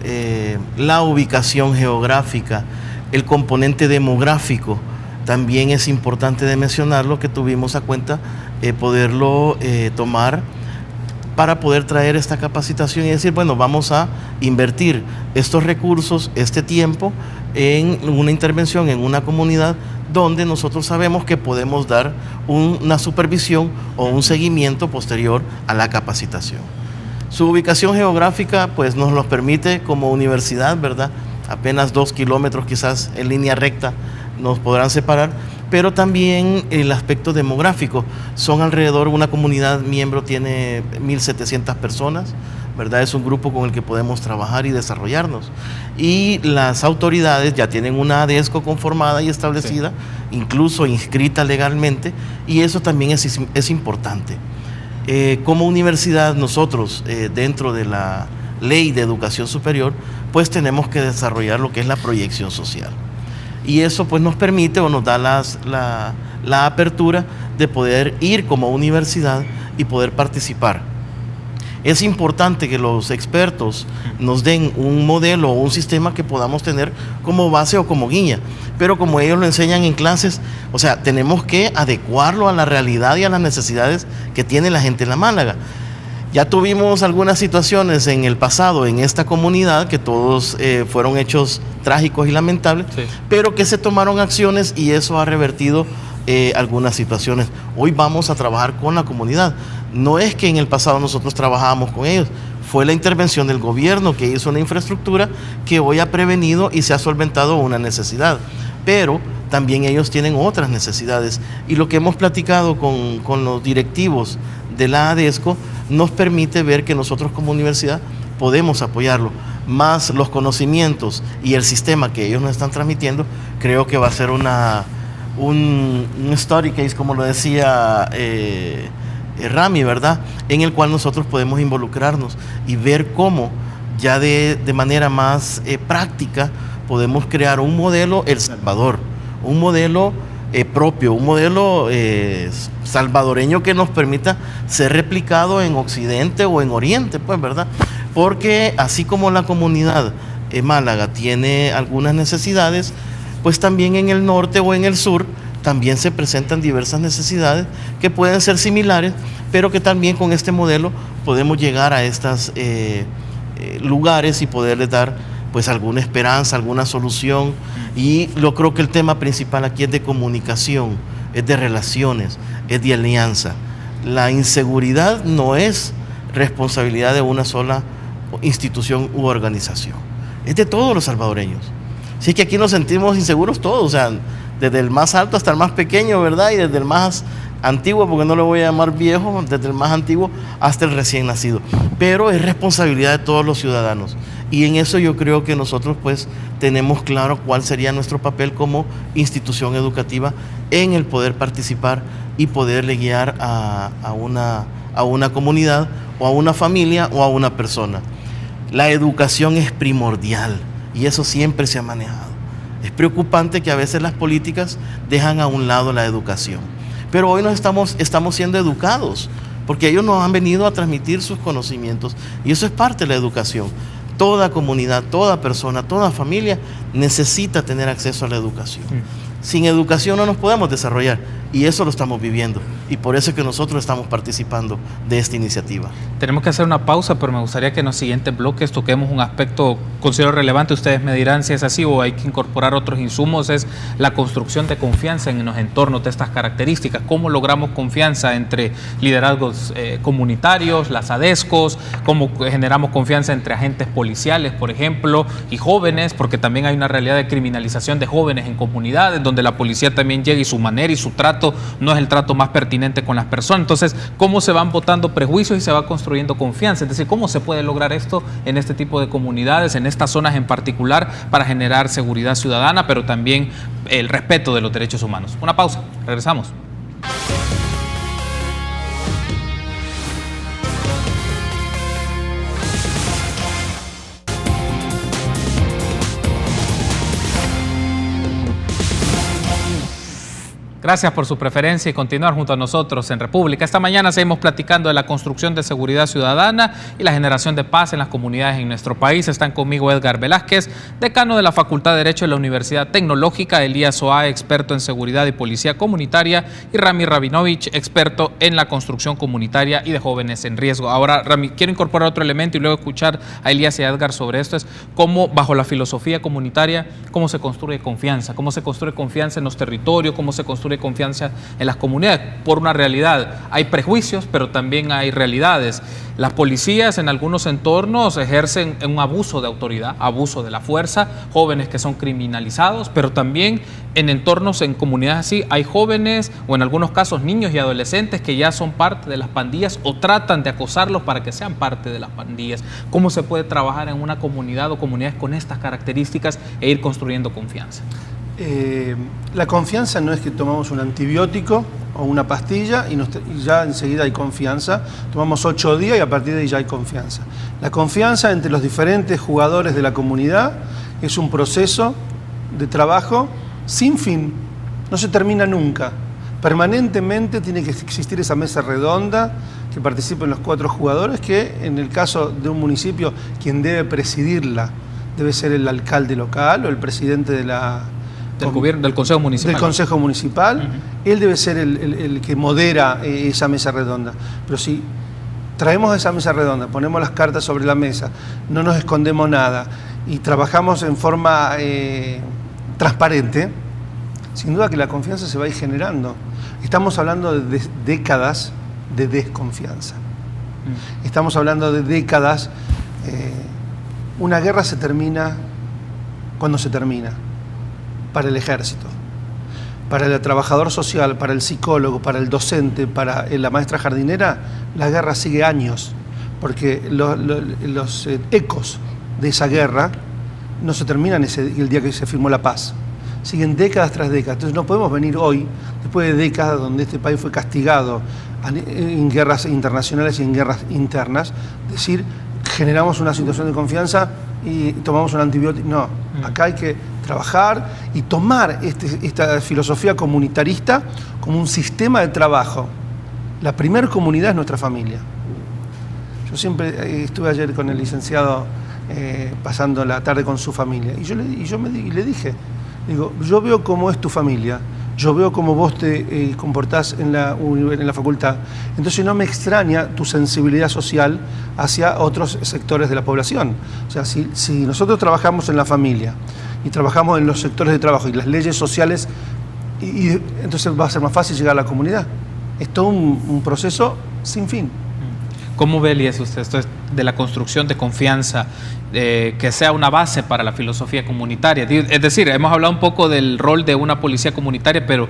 la ubicación geográfica, el componente demográfico, también es importante de mencionarlo, que tuvimos a cuenta poderlo tomar para poder traer esta capacitación y decir, bueno, vamos a invertir estos recursos, este tiempo, en una intervención en una comunidad donde nosotros sabemos que podemos dar una supervisión o un seguimiento posterior a la capacitación. Su ubicación geográfica pues nos lo permite como universidad, ¿verdad? Apenas 2 kilómetros quizás en línea recta nos podrán separar, pero también el aspecto demográfico. Son alrededor, una comunidad miembro tiene 1.700 personas, ¿verdad? Es un grupo con el que podemos trabajar y desarrollarnos. Y las autoridades ya tienen una ADESCO conformada y establecida, sí, incluso inscrita legalmente, y eso también es importante. Como universidad, nosotros, dentro de la Ley de Educación Superior, pues tenemos que desarrollar lo que es la proyección social. Y eso pues nos permite o nos da la apertura de poder ir como universidad y poder participar. Es importante que los expertos nos den un modelo o un sistema que podamos tener como base o como guía, pero como ellos lo enseñan en clases, o sea, tenemos que adecuarlo a la realidad y a las necesidades que tiene la gente en la Málaga. Ya tuvimos algunas situaciones en el pasado en esta comunidad que todos fueron hechos trágicos y lamentables, sí, pero que se tomaron acciones y eso ha revertido algunas situaciones. Hoy vamos a trabajar con la comunidad. No es que en el pasado nosotros trabajábamos con ellos, fue la intervención del gobierno que hizo una infraestructura que hoy ha prevenido y se ha solventado una necesidad, pero también ellos tienen otras necesidades y lo que hemos platicado con los directivos de la ADESCO nos permite ver que nosotros como universidad podemos apoyarlo, más los conocimientos y el sistema que ellos nos están transmitiendo. Creo que va a ser un study case, como lo decía Rami, ¿verdad? En el cual nosotros podemos involucrarnos y ver cómo ya de manera más práctica podemos crear un modelo El Salvador, un modelo propio, un modelo salvadoreño que nos permita ser replicado en Occidente o en Oriente, pues, ¿verdad? Porque así como la comunidad Málaga tiene algunas necesidades, pues también en el norte o en el sur también se presentan diversas necesidades que pueden ser similares, pero que también con este modelo podemos llegar a estos lugares y poderles dar pues alguna esperanza, alguna solución. Y yo creo que el tema principal aquí es de comunicación, es de relaciones, es de alianza. La inseguridad no es responsabilidad de una sola institución u organización, es de todos los salvadoreños. Así que aquí nos sentimos inseguros todos, o sea, desde el más alto hasta el más pequeño, ¿verdad? Y desde el más antiguo, porque no le voy a llamar viejo, desde el más antiguo hasta el recién nacido. Pero es responsabilidad de todos los ciudadanos. Y en eso yo creo que nosotros pues tenemos claro cuál sería nuestro papel como institución educativa en el poder participar y poderle guiar a una comunidad o a una familia o a una persona. La educación es primordial y eso siempre se ha manejado. Es preocupante que a veces las políticas dejan a un lado la educación, pero hoy estamos siendo educados porque ellos nos han venido a transmitir sus conocimientos y eso es parte de la educación. Toda comunidad, toda persona, toda familia necesita tener acceso a la educación. Sin educación no nos podemos desarrollar y eso lo estamos viviendo y por eso es que nosotros estamos participando de esta iniciativa. Tenemos que hacer una pausa, pero me gustaría que en los siguientes bloques toquemos un aspecto considero relevante. Ustedes me dirán si es así o hay que incorporar otros insumos. Es la construcción de confianza en los entornos de estas características. ¿Cómo logramos confianza entre liderazgos comunitarios, las ADESCOs? ¿Cómo generamos confianza entre agentes policiales, por ejemplo, y jóvenes? Porque también hay una realidad de criminalización de jóvenes en comunidades donde la policía también llega y su manera y su trato trato no es el trato más pertinente con las personas. Entonces, ¿cómo se van botando prejuicios y se va construyendo confianza? Es decir, ¿cómo se puede lograr esto en este tipo de comunidades, en estas zonas en particular, para generar seguridad ciudadana, pero también el respeto de los derechos humanos? Una pausa, regresamos. Gracias por su preferencia y continuar junto a nosotros en República. Esta mañana seguimos platicando de la construcción de seguridad ciudadana y la generación de paz en las comunidades en nuestro país. Están conmigo Edgar Velázquez, decano de la Facultad de Derecho de la Universidad Tecnológica, Elías Oae, experto en seguridad y policía comunitaria, y Rami Rabinovich, experto en la construcción comunitaria y de jóvenes en riesgo. Ahora, Rami, quiero incorporar otro elemento y luego escuchar a Elías y a Edgar sobre esto. Es cómo, bajo la filosofía comunitaria, cómo se construye confianza en los territorios, cómo se construye confianza en las comunidades, por una realidad. Hay prejuicios, pero también hay realidades. Las policías en algunos entornos ejercen un abuso de autoridad, abuso de la fuerza, jóvenes que son criminalizados, pero también en entornos, en comunidades así, hay jóvenes o en algunos casos niños y adolescentes que ya son parte de las pandillas o tratan de acosarlos para que sean parte de las pandillas. ¿Cómo se puede trabajar en una comunidad o comunidades con estas características e ir construyendo confianza? La confianza no es que tomamos un antibiótico o una pastilla y ya enseguida hay confianza. Tomamos 8 días y a partir de ahí ya hay confianza. La confianza entre los diferentes jugadores de la comunidad es un proceso de trabajo sin fin, no se termina nunca. Permanentemente tiene que existir esa mesa redonda que participen los 4 jugadores, que en el caso de un municipio quien debe presidirla debe ser el alcalde local o el presidente de del Consejo Municipal. Él debe ser el que modera esa mesa redonda. Pero si traemos esa mesa redonda, ponemos las cartas sobre la mesa, no nos escondemos nada y trabajamos en forma transparente, sin duda que la confianza se va a ir generando. Estamos hablando de décadas de desconfianza. Estamos hablando de décadas. Una guerra se termina cuando se termina. Para el ejército, para el trabajador social, para el psicólogo, para el docente, para la maestra jardinera, la guerra sigue años, porque los ecos de esa guerra no se terminan el día que se firmó la paz. Siguen décadas tras décadas. Entonces no podemos venir hoy, después de décadas donde este país fue castigado en guerras internacionales y en guerras internas, decir, generamos una situación de confianza y tomamos un antibiótico. No, acá hay que trabajar y tomar esta filosofía comunitarista como un sistema de trabajo. La primera comunidad es nuestra familia. Yo siempre estuve ayer con el licenciado pasando la tarde con su familia y le dije, yo veo cómo es tu familia, yo veo cómo vos te comportás en la facultad, entonces no me extraña tu sensibilidad social hacia otros sectores de la población. O sea, si nosotros trabajamos en la familia y trabajamos en los sectores de trabajo y las leyes sociales, entonces va a ser más fácil llegar a la comunidad. Es todo un proceso sin fin. ¿Cómo ve, Elías, usted esto de la construcción de confianza, que sea una base para la filosofía comunitaria? Es decir, hemos hablado un poco del rol de una policía comunitaria, pero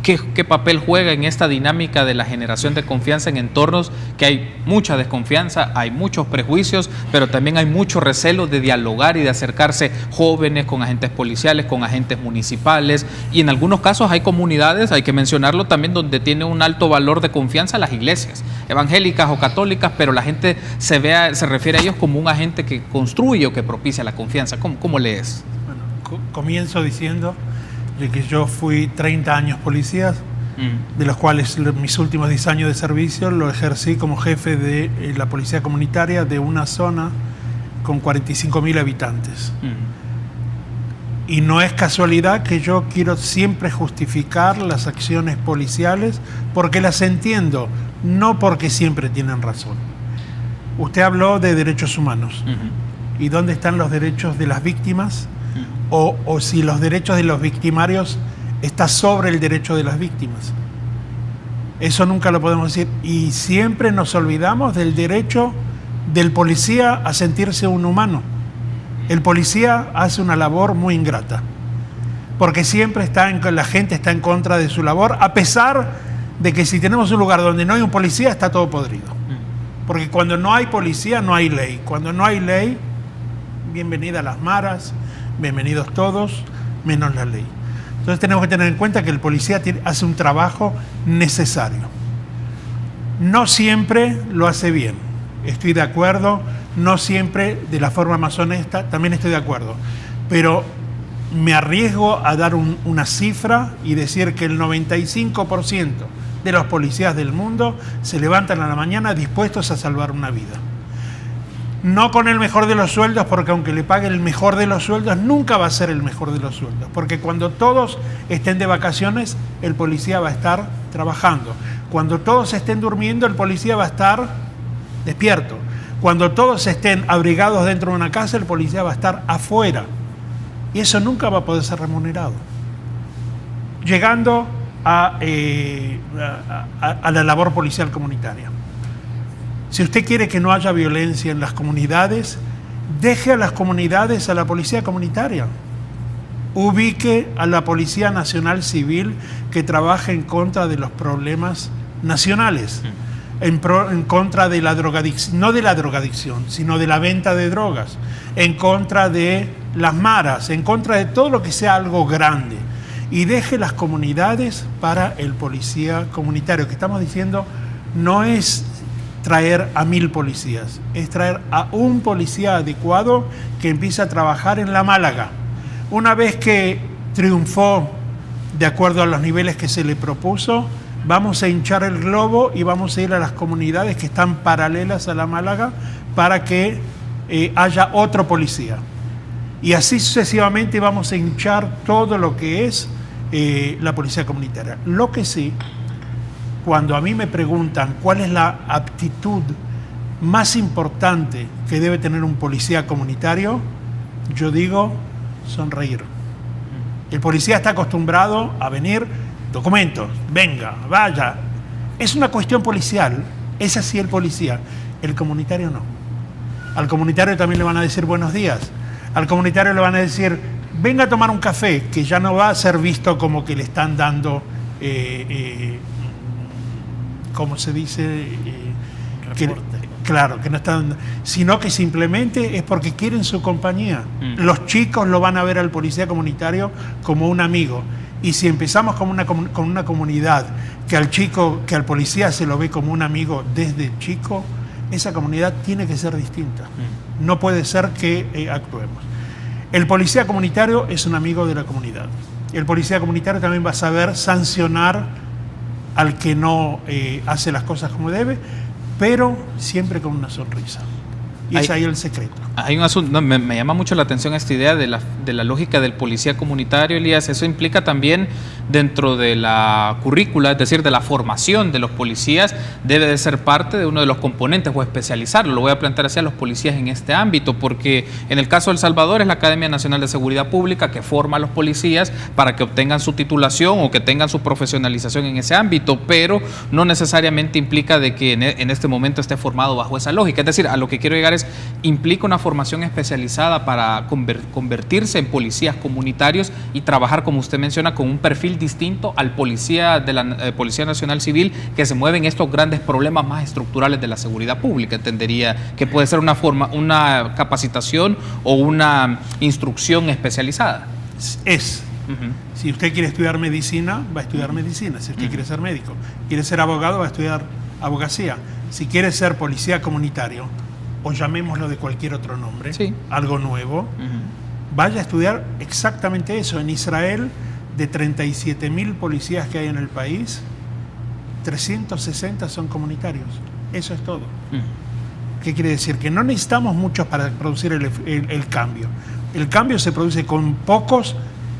¿qué papel juega en esta dinámica de la generación de confianza en entornos que hay mucha desconfianza, hay muchos prejuicios, pero también hay mucho recelo de dialogar y de acercarse jóvenes con agentes policiales, con agentes municipales? Y en algunos casos hay comunidades, hay que mencionarlo también, donde tiene un alto valor de confianza las iglesias, evangélicas o católicas, pero la gente se refiere a ellos como un agente que construye o que propicia la confianza. ¿Cómo lees? Bueno, comienzo diciendo de que yo fui 30 años policía, de los cuales mis últimos 10 años de servicio lo ejercí como jefe de la policía comunitaria de una zona con 45.000 habitantes. Y no es casualidad que yo quiero siempre justificar las acciones policiales porque las entiendo, no porque siempre tienen razón. Usted habló de derechos humanos. ¿Y dónde están los derechos de las víctimas? O si los derechos de los victimarios están sobre el derecho de las víctimas. Eso nunca lo podemos decir. Y siempre nos olvidamos del derecho del policía a sentirse un humano. El policía hace una labor muy ingrata. porque siempre la gente está en contra de su labor, a pesar de que si tenemos un lugar donde no hay un policía, está todo podrido. Porque cuando no hay policía, no hay ley. Cuando no hay ley, bienvenidas las maras, bienvenidos todos, menos la ley. Entonces tenemos que tener en cuenta que el policía hace un trabajo necesario. No siempre lo hace bien, estoy de acuerdo, no siempre de la forma más honesta, también estoy de acuerdo. Pero me arriesgo a dar una cifra y decir que el 95% de los policías del mundo se levantan a la mañana dispuestos a salvar una vida. No con el mejor de los sueldos, porque aunque le pague el mejor de los sueldos, nunca va a ser el mejor de los sueldos. Porque cuando todos estén de vacaciones, el policía va a estar trabajando. Cuando todos estén durmiendo, el policía va a estar despierto. Cuando todos estén abrigados dentro de una casa, el policía va a estar afuera. Y eso nunca va a poder ser remunerado. Llegando a la labor policial comunitaria. Si usted quiere que no haya violencia en las comunidades, deje a las comunidades a la policía comunitaria. Ubique a la Policía Nacional Civil que trabaje en contra de los problemas nacionales, en contra de la drogadicción, no de la drogadicción, sino de la venta de drogas, en contra de las maras, en contra de todo lo que sea algo grande. Y deje las comunidades para el policía comunitario, que estamos diciendo no es traer a 1000 policías, es traer a un policía adecuado que empiece a trabajar en la Málaga. Una vez que triunfó de acuerdo a los niveles que se le propuso, vamos a hinchar el globo y vamos a ir a las comunidades que están paralelas a la Málaga para que haya otro policía. Y así sucesivamente vamos a hinchar todo lo que es la policía comunitaria. Lo que sí, cuando a mí me preguntan cuál es la aptitud más importante que debe tener un policía comunitario, yo digo sonreír. El policía está acostumbrado a venir, documentos, venga, vaya. Es una cuestión policial, es así el policía. El comunitario no. Al comunitario también le van a decir buenos días. Al comunitario le van a decir, venga a tomar un café, que ya no va a ser visto como que le están dando... como se dice, claro, que no están, sino que simplemente es porque quieren su compañía. Los chicos lo van a ver al policía comunitario como un amigo. Y si empezamos con una comunidad que al policía se lo ve como un amigo desde chico, esa comunidad tiene que ser distinta. No puede ser que actuemos. El policía comunitario es un amigo de la comunidad. El policía comunitario también va a saber sancionar al que no hace las cosas como debe, pero siempre con una sonrisa. Y es ahí el secreto. Hay un asunto, me llama mucho la atención esta idea de la lógica del policía comunitario, Elías. Eso implica también dentro de la currícula, es decir, de la formación de los policías, debe de ser parte de uno de los componentes o especializarlo. Lo voy a plantear hacia los policías en este ámbito, porque en el caso de El Salvador es la Academia Nacional de Seguridad Pública que forma a los policías para que obtengan su titulación o que tengan su profesionalización en ese ámbito, pero no necesariamente implica de que en este momento esté formado bajo esa lógica. Es decir, a lo que quiero llegar es, implica una formación especializada para convertirse en policías comunitarios y trabajar, como usted menciona, con un perfil distinto al policía de la Policía Nacional Civil que se mueve en estos grandes problemas más estructurales de la seguridad pública. Entendería que puede ser una capacitación o una instrucción especializada. Si usted quiere estudiar medicina, va a estudiar medicina. Si usted quiere ser médico, quiere ser abogado, va a estudiar abogacía. Si quiere ser policía comunitario, o llamémoslo de cualquier otro nombre, algo nuevo, vaya a estudiar exactamente eso. En Israel, de 37.000 policías que hay en el país, 360 son comunitarios. Eso es todo. ¿Qué quiere decir? Que no necesitamos muchos para producir el cambio. El cambio se produce con pocos,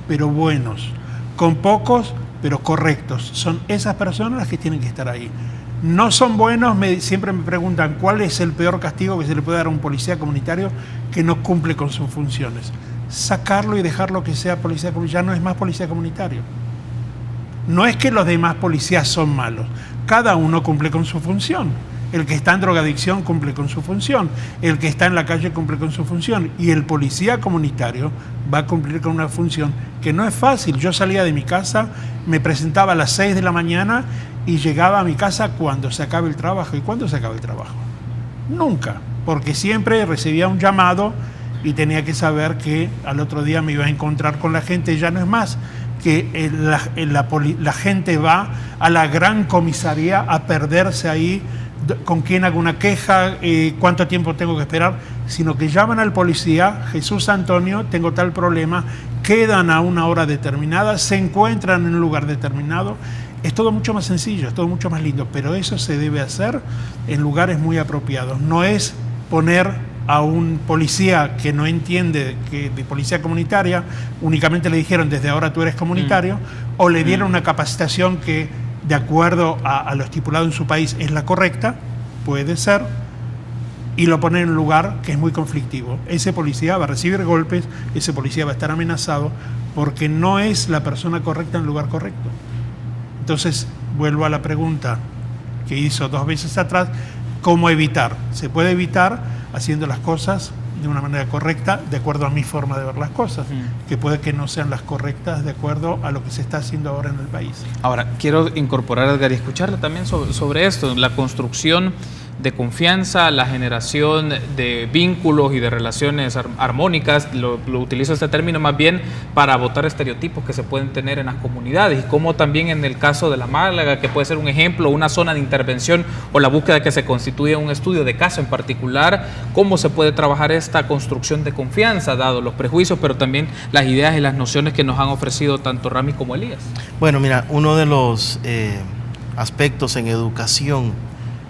pero buenos. Con pocos, pero correctos. Son esas personas las que tienen que estar ahí. No son buenos, siempre me preguntan cuál es el peor castigo que se le puede dar a un policía comunitario que no cumple con sus funciones. Sacarlo y dejarlo que sea policía comunitario, ya no es más policía comunitario. No es que los demás policías son malos, cada uno cumple con su función. El que está en drogadicción cumple con su función, el que está en la calle cumple con su función, y el policía comunitario va a cumplir con una función que no es fácil. Yo salía de mi casa, me presentaba a las 6 de la mañana y llegaba a mi casa cuando se acabe el trabajo. ¿Y cuándo se acaba el trabajo? Nunca, porque siempre recibía un llamado y tenía que saber que al otro día me iba a encontrar con la gente. Ya no es más que la gente va a la gran comisaría a perderse ahí, con quién hago una queja, cuánto tiempo tengo que esperar, sino que llaman al policía: Jesús Antonio, tengo tal problema, quedan a una hora determinada, se encuentran en un lugar determinado. Es todo mucho más sencillo, es todo mucho más lindo, pero eso se debe hacer en lugares muy apropiados. No es poner a un policía que no entiende que de policía comunitaria, únicamente le dijeron desde ahora tú eres comunitario, o le dieron una capacitación que de acuerdo a lo estipulado en su país es la correcta, puede ser, y lo ponen en un lugar que es muy conflictivo. Ese policía va a recibir golpes, ese policía va a estar amenazado porque no es la persona correcta en el lugar correcto. Entonces, vuelvo a la pregunta que hizo 2 veces atrás: ¿cómo evitar? Se puede evitar haciendo las cosas de una manera correcta, de acuerdo a mi forma de ver las cosas, que puede que no sean las correctas de acuerdo a lo que se está haciendo ahora en el país. Ahora, quiero incorporar a Edgar y escucharle también sobre esto, la construcción de confianza, la generación de vínculos y de relaciones armónicas. Lo utilizo este término más bien para botar estereotipos que se pueden tener en las comunidades, y como también en el caso de la Málaga, que puede ser un ejemplo, una zona de intervención, o la búsqueda que se constituya un estudio de caso en particular, cómo se puede trabajar esta construcción de confianza, dado los prejuicios, pero también las ideas y las nociones que nos han ofrecido tanto Rami como Elías. Bueno, mira, uno de los aspectos en educación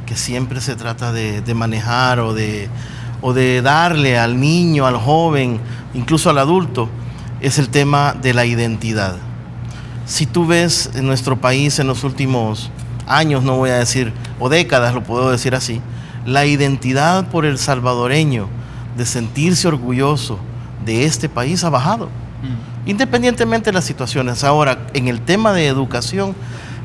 que siempre se trata de manejar o de darle al niño, al joven, incluso al adulto, es el tema de la identidad. Si tú ves en nuestro país en los últimos años, no voy a decir, o décadas, lo puedo decir así, la identidad por el salvadoreño de sentirse orgulloso de este país ha bajado, independientemente de las situaciones. Ahora, en el tema de educación,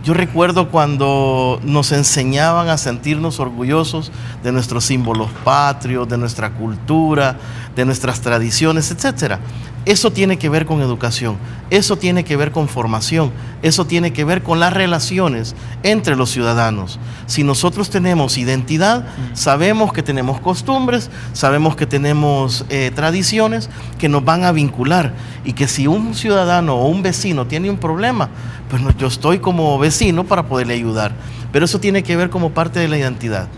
yo recuerdo cuando nos enseñaban a sentirnos orgullosos de nuestros símbolos patrios, de nuestra cultura, de nuestras tradiciones, etcétera. Eso tiene que ver con educación, eso tiene que ver con formación, eso tiene que ver con las relaciones entre los ciudadanos. Si nosotros tenemos identidad, sabemos que tenemos costumbres, sabemos que tenemos tradiciones que nos van a vincular, y que si un ciudadano o un vecino tiene un problema, pues yo estoy como vecino para poderle ayudar. Pero eso tiene que ver como parte de la identidad.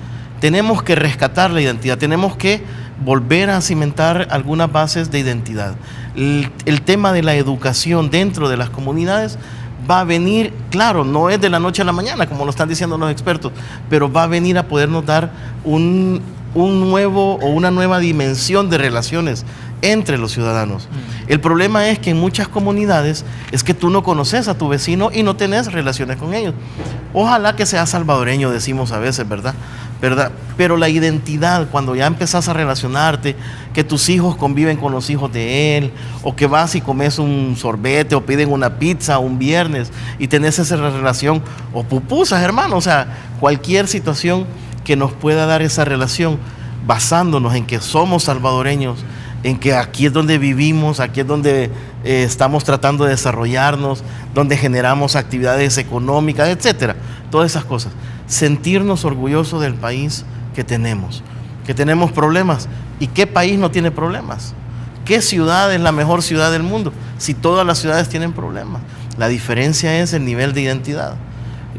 Tenemos que rescatar la identidad, tenemos que volver a cimentar algunas bases de identidad. El tema de la educación dentro de las comunidades va a venir, claro, no es de la noche a la mañana, como lo están diciendo los expertos, pero va a venir a podernos dar un nuevo o una nueva dimensión de relaciones entre los ciudadanos. El problema es que en muchas comunidades es que tú no conoces a tu vecino y no tenés relaciones con ellos. Ojalá que seas salvadoreño, decimos a veces, ¿verdad? Pero la identidad, cuando ya empezás a relacionarte, que tus hijos conviven con los hijos de él, o que vas y comes un sorbete, o piden una pizza un viernes, y tenés esa relación, o pupusas, hermano, o sea, cualquier situación que nos pueda dar esa relación, basándonos en que somos salvadoreños, en que aquí es donde vivimos, aquí es donde estamos tratando de desarrollarnos, donde generamos actividades económicas, etcétera. Todas esas cosas. Sentirnos orgullosos del país que tenemos problemas. ¿Y qué país no tiene problemas? ¿Qué ciudad es la mejor ciudad del mundo? Si todas las ciudades tienen problemas. La diferencia es el nivel de identidad,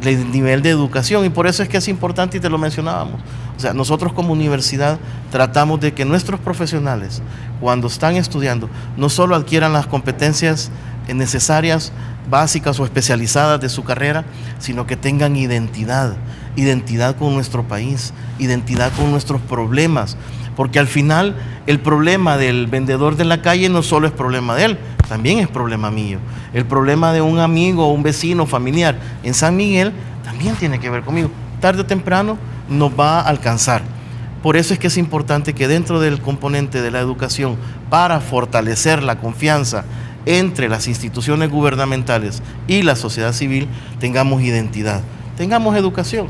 el nivel de educación, y por eso es que es importante, y te lo mencionábamos. O sea, nosotros como universidad tratamos de que nuestros profesionales, cuando están estudiando, no solo adquieran las competencias necesarias, básicas o especializadas de su carrera, sino que tengan identidad con nuestro país, identidad con nuestros problemas, porque al final el problema del vendedor de la calle no solo es problema de él, también es problema mío. El problema de un amigo, un vecino, familiar en San Miguel también tiene que ver conmigo. Tarde o temprano nos va a alcanzar. Por eso es que es importante que dentro del componente de la educación, para fortalecer la confianza entre las instituciones gubernamentales y la sociedad civil, tengamos identidad, tengamos educación.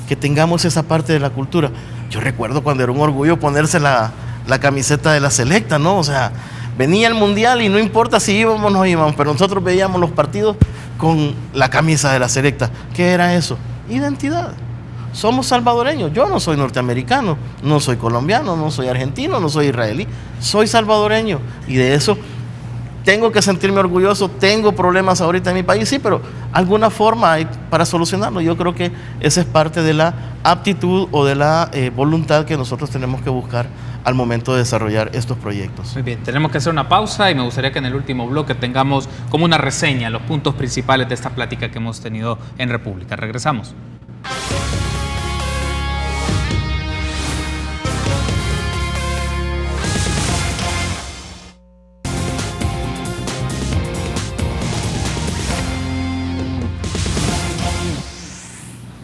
que tengamos esa parte de la cultura. Yo recuerdo cuando era un orgullo ponerse la camiseta de la selecta, ¿no? O sea, venía el mundial y no importa si íbamos o no íbamos, pero nosotros veíamos los partidos con la camisa de la selecta. ¿Qué era eso? Identidad. Somos salvadoreños. Yo no soy norteamericano, no soy colombiano, no soy argentino, no soy israelí. Soy salvadoreño y de eso tengo que sentirme orgulloso. Tengo problemas ahorita en mi país, sí, pero alguna forma hay para solucionarlo. Yo creo que esa es parte de la aptitud o de la voluntad que nosotros tenemos que buscar al momento de desarrollar estos proyectos. Muy bien, tenemos que hacer una pausa y me gustaría que en el último bloque tengamos como una reseña los puntos principales de esta plática que hemos tenido en República. Regresamos.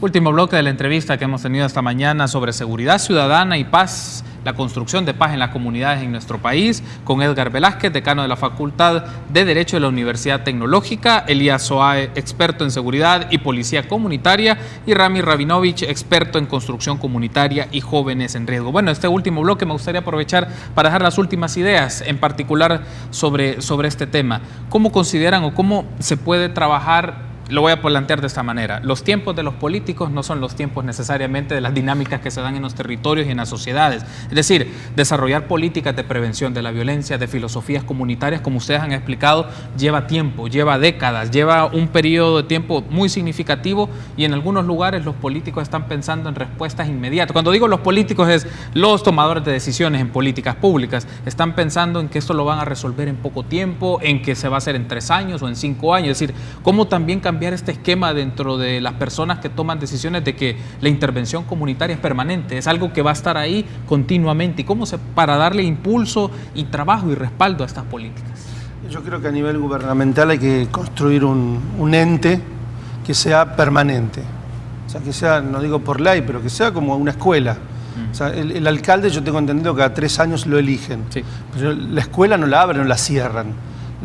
Último bloque de la entrevista que hemos tenido esta mañana sobre seguridad ciudadana y paz, la construcción de paz en las comunidades en nuestro país, con Edgar Velázquez, decano de la Facultad de Derecho de la Universidad Tecnológica, Elías Soae, experto en seguridad y policía comunitaria, y Rami Rabinovich, experto en construcción comunitaria y jóvenes en riesgo. Bueno, este último bloque me gustaría aprovechar para dejar las últimas ideas, en particular sobre este tema. ¿Cómo consideran o cómo se puede trabajar? Lo voy a plantear de esta manera. Los tiempos de los políticos no son los tiempos necesariamente de las dinámicas que se dan en los territorios y en las sociedades. Es decir, desarrollar políticas de prevención de la violencia, de filosofías comunitarias, como ustedes han explicado, lleva tiempo, lleva décadas, lleva un periodo de tiempo muy significativo y en algunos lugares los políticos están pensando en respuestas inmediatas. Cuando digo los políticos es los tomadores de decisiones en políticas públicas. Están pensando en que esto lo van a resolver en poco tiempo, en que se va a hacer en 3 años o en 5 años. Es decir, cómo también cambiar este esquema dentro de las personas que toman decisiones de que la intervención comunitaria es permanente, es algo que va a estar ahí continuamente, y cómo para darle impulso y trabajo y respaldo a estas políticas. Yo creo que a nivel gubernamental hay que construir un ente que sea permanente, o sea, que sea, no digo por ley, pero que sea como una escuela. O sea, el alcalde, yo tengo entendido que cada 3 años lo eligen, sí. Pero la escuela no la abren, no la cierran.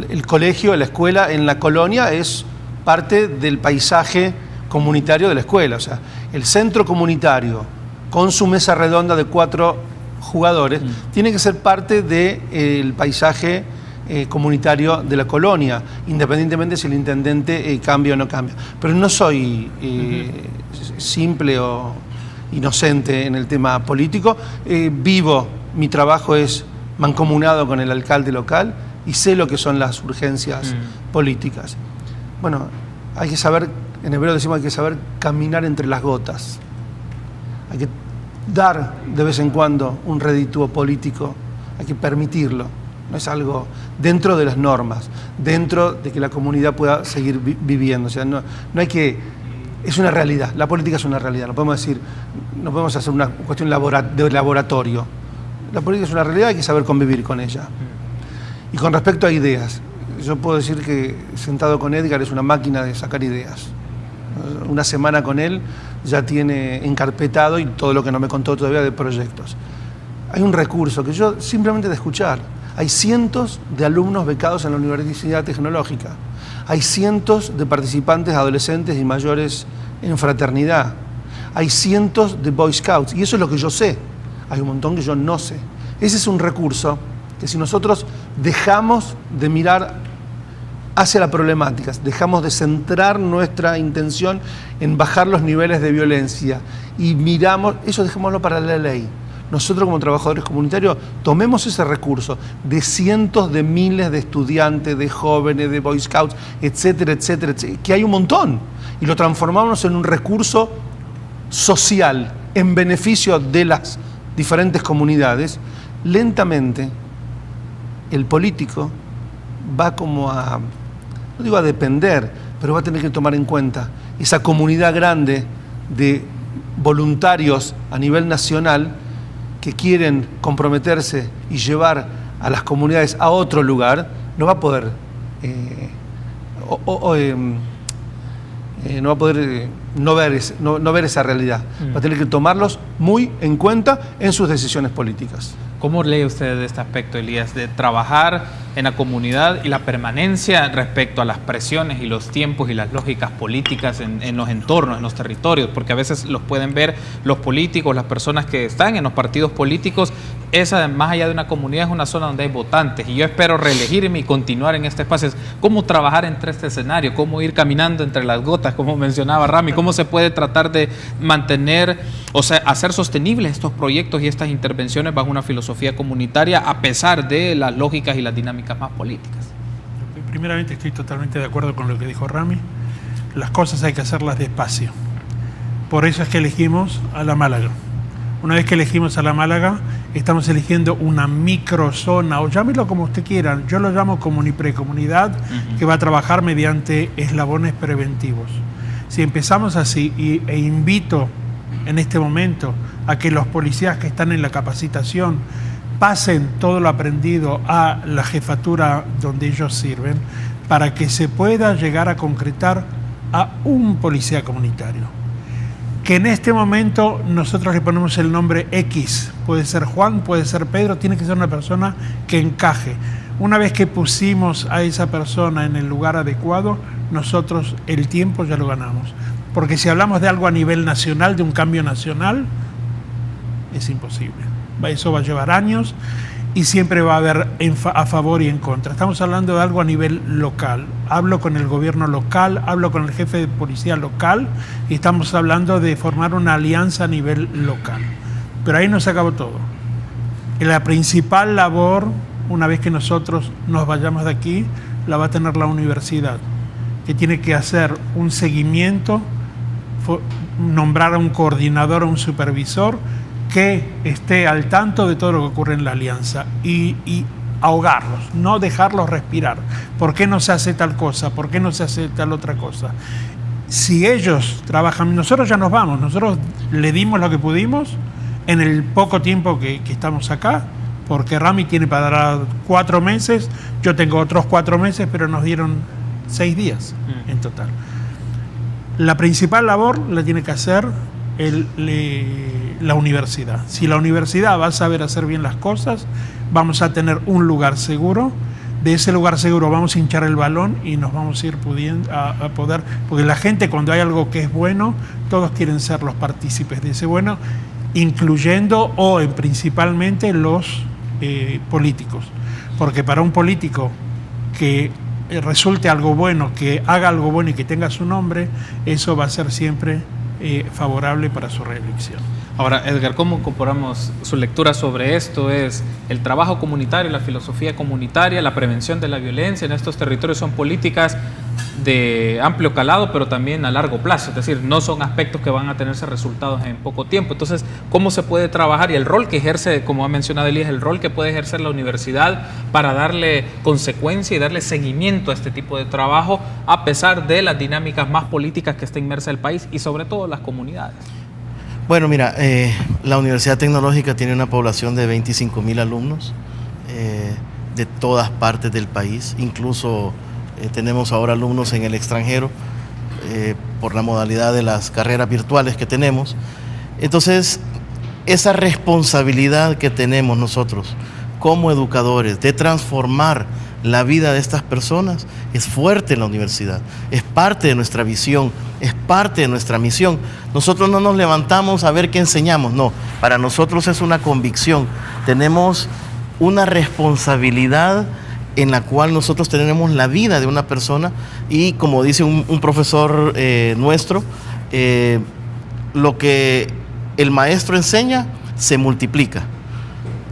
El colegio, la escuela en la colonia es parte del paisaje comunitario de la escuela. O sea, el centro comunitario con su mesa redonda de 4 jugadores tiene que ser parte del paisaje comunitario de la colonia, independientemente si el intendente cambia o no cambia. Pero no soy simple o inocente en el tema político. Vivo, mi trabajo es mancomunado con el alcalde local y sé lo que son las urgencias políticas. Bueno, hay que saber, en hebreo decimos, hay que saber caminar entre las gotas. Hay que dar de vez en cuando un rédito político, hay que permitirlo. No es algo dentro de las normas, dentro de que la comunidad pueda seguir viviendo. O sea, no hay que... Es una realidad, la política es una realidad. No podemos decir, no podemos hacer una cuestión de laboratorio. La política es una realidad, hay que saber convivir con ella. Y con respecto a ideas, yo puedo decir que sentado con Edgar es una máquina de sacar ideas. Una semana con él ya tiene encarpetado y todo lo que no me contó todavía de proyectos. Hay un recurso que yo simplemente de escuchar. Hay cientos de alumnos becados en la Universidad Tecnológica. Hay cientos de participantes adolescentes y mayores en fraternidad. Hay cientos de Boy Scouts. Y eso es lo que yo sé. Hay un montón que yo no sé. Ese es un recurso que si nosotros dejamos de mirar hacia las problemáticas, dejamos de centrar nuestra intención en bajar los niveles de violencia y miramos, eso dejémoslo para la ley. Nosotros como trabajadores comunitarios tomemos ese recurso de cientos de miles de estudiantes, de jóvenes, de Boy Scouts, etcétera, etcétera, etcétera, que hay un montón, y lo transformamos en un recurso social en beneficio de las diferentes comunidades. Lentamente el político va como a, no digo a depender, pero va a tener que tomar en cuenta esa comunidad grande de voluntarios a nivel nacional que quieren comprometerse y llevar a las comunidades a otro lugar. No va a poder no va a poder no ver esa realidad. Va a tener que tomarlos muy en cuenta en sus decisiones políticas. ¿Cómo lee usted este aspecto, Elías, de trabajar en la comunidad y la permanencia respecto a las presiones y los tiempos y las lógicas políticas en los entornos, en los territorios? Porque a veces los pueden ver los políticos, las personas que están en los partidos políticos. Esa, más allá de una comunidad, es una zona donde hay votantes, y yo espero reelegirme y continuar en este espacio. ¿Cómo trabajar entre este escenario? ¿Cómo ir caminando entre las gotas, como mencionaba Rami? ¿Cómo se puede tratar de mantener, o sea, hacer sostenibles estos proyectos y estas intervenciones bajo una filosofía comunitaria a pesar de las lógicas y las dinámicas más políticas? Primeramente, estoy totalmente de acuerdo con lo que dijo Rami. Las cosas hay que hacerlas despacio. Por eso es que elegimos a la Málaga. Una vez que elegimos a la Málaga, estamos eligiendo una microzona, o llámelo como usted quiera. Yo lo llamo comunidad, que va a trabajar mediante eslabones preventivos. Si empezamos así, e invito en este momento a que los policías que están en la capacitación pasen todo lo aprendido a la jefatura donde ellos sirven, para que se pueda llegar a concretar a un policía comunitario. Que en este momento nosotros le ponemos el nombre X, puede ser Juan, puede ser Pedro, tiene que ser una persona que encaje. Una vez que pusimos a esa persona en el lugar adecuado, nosotros el tiempo ya lo ganamos. Porque si hablamos de algo a nivel nacional, de un cambio nacional, es imposible. Eso va a llevar años y siempre va a haber a favor y en contra. Estamos hablando de algo a nivel local. Hablo con el gobierno local, hablo con el jefe de policía local y estamos hablando de formar una alianza a nivel local. Pero ahí no se acabó todo. La principal labor, una vez que nosotros nos vayamos de aquí, la va a tener la universidad, que tiene que hacer un seguimiento, nombrar a un coordinador o un supervisor que esté al tanto de todo lo que ocurre en la alianza y ahogarlos, no dejarlos respirar. ¿Por qué no se hace tal cosa? ¿Por qué no se hace tal otra cosa? Si ellos trabajan, nosotros ya nos vamos, nosotros le dimos lo que pudimos en el poco tiempo que estamos acá, porque Rami tiene para dar 4 meses, yo tengo otros 4 meses, pero nos dieron 6 días en total. La principal labor la tiene que hacer la universidad. Si la universidad va a saber hacer bien las cosas, vamos a tener un lugar seguro. De ese lugar seguro vamos a hinchar el balón y nos vamos a ir a poder, porque la gente, cuando hay algo que es bueno, todos quieren ser los partícipes de ese bueno, incluyendo principalmente los políticos. Porque para un político que resulte algo bueno, que haga algo bueno y que tenga su nombre, eso va a ser siempre favorable para su reelección. Ahora, Edgar, ¿cómo incorporamos su lectura sobre esto? Es el trabajo comunitario, la filosofía comunitaria, la prevención de la violencia en estos territorios son políticas de amplio calado, pero también a largo plazo, es decir, no son aspectos que van a tenerse resultados en poco tiempo. Entonces, ¿cómo se puede trabajar? Y el rol que ejerce, como ha mencionado Elías, el rol que puede ejercer la universidad para darle consecuencia y darle seguimiento a este tipo de trabajo, a pesar de las dinámicas más políticas que está inmersa el país y sobre todo las comunidades. Bueno, mira, la Universidad Tecnológica tiene una población de 25,000 alumnos de todas partes del país, incluso tenemos ahora alumnos en el extranjero por la modalidad de las carreras virtuales que tenemos. Entonces, esa responsabilidad que tenemos nosotros como educadores de transformar la vida de estas personas es fuerte en la universidad, es parte de nuestra visión, es parte de nuestra misión. Nosotros no nos levantamos a ver qué enseñamos, no, para nosotros es una convicción, tenemos una responsabilidad en la cual nosotros tenemos la vida de una persona y, como dice un profesor nuestro, lo que el maestro enseña se multiplica.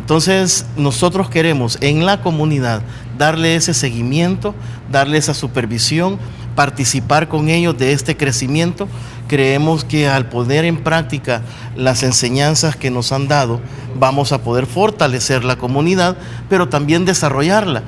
Entonces, nosotros queremos en la comunidad darle ese seguimiento, darle esa supervisión, participar con ellos de este crecimiento. Creemos que al poner en práctica las enseñanzas que nos han dado, vamos a poder fortalecer la comunidad, pero también desarrollarla.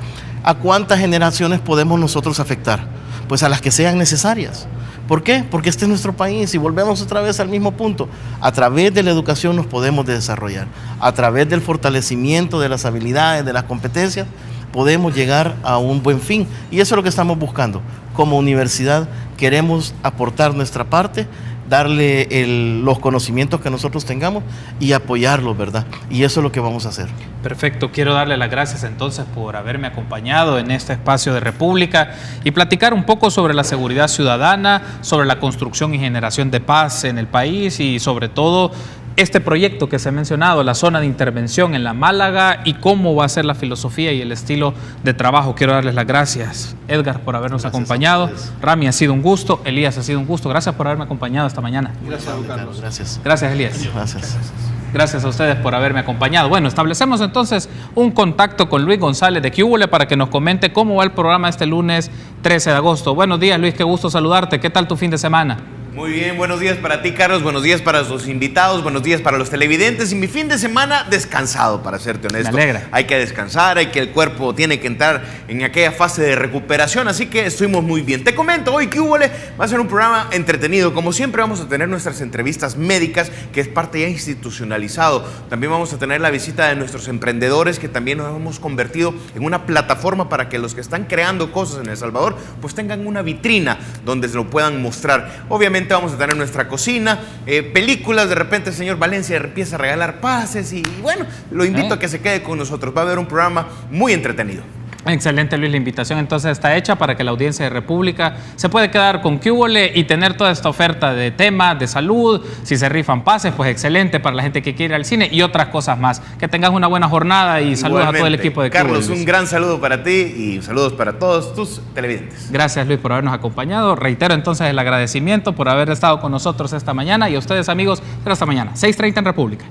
¿A cuántas generaciones podemos nosotros afectar? Pues a las que sean necesarias. ¿Por qué? Porque este es nuestro país y volvemos otra vez al mismo punto. A través de la educación nos podemos desarrollar. A través del fortalecimiento de las habilidades, de las competencias, podemos llegar a un buen fin. Y eso es lo que estamos buscando. Como universidad queremos aportar nuestra parte darle los conocimientos que nosotros tengamos y apoyarlos, ¿verdad? Y eso es lo que vamos a hacer. Perfecto, quiero darle las gracias entonces por haberme acompañado en este espacio de República y platicar un poco sobre la seguridad ciudadana, sobre la construcción y generación de paz en el país y sobre todo este proyecto que se ha mencionado, la zona de intervención en la Málaga y cómo va a ser la filosofía y el estilo de trabajo. Quiero darles las gracias, Edgar, por habernos acompañado. Rami, ha sido un gusto. Elías, ha sido un gusto. Gracias por haberme acompañado esta mañana. Gracias, Carlos. Gracias. Gracias, Elías. Gracias. Gracias a ustedes por haberme acompañado. Bueno, establecemos entonces un contacto con Luis González de QUBOLE para que nos comente cómo va el programa este lunes 13 de agosto. Buenos días, Luis, qué gusto saludarte. ¿Qué tal tu fin de semana? Muy bien, buenos días para ti, Carlos, buenos días para los invitados, buenos días para los televidentes y mi fin de semana descansado, para serte honesto. Me alegra. Hay que descansar, el cuerpo tiene que entrar en aquella fase de recuperación, así que estuvimos muy bien. Te comento, hoy QUBOLE va a ser un programa entretenido, como siempre vamos a tener nuestras entrevistas médicas, que es parte ya institucionalizado. También vamos a tener la visita de nuestros emprendedores, que también nos hemos convertido en una plataforma para que los que están creando cosas en El Salvador, pues tengan una vitrina donde se lo puedan mostrar. Obviamente vamos a tener nuestra cocina, películas, de repente el señor Valencia empieza a regalar pases y bueno, lo invito a que se quede con nosotros, va a haber un programa muy entretenido. Excelente, Luis, la invitación entonces está hecha para que la audiencia de República se puede quedar con QUBOLE y tener toda esta oferta de temas de salud, si se rifan pases, pues excelente para la gente que quiere ir al cine y otras cosas más. Que tengas una buena jornada y saludos a todo el equipo de QUBOLE. Carlos, un gran saludo para ti y saludos para todos tus televidentes. Gracias, Luis, por habernos acompañado. Reitero entonces el agradecimiento por haber estado con nosotros esta mañana y a ustedes, amigos, hasta mañana, 6:30 en República.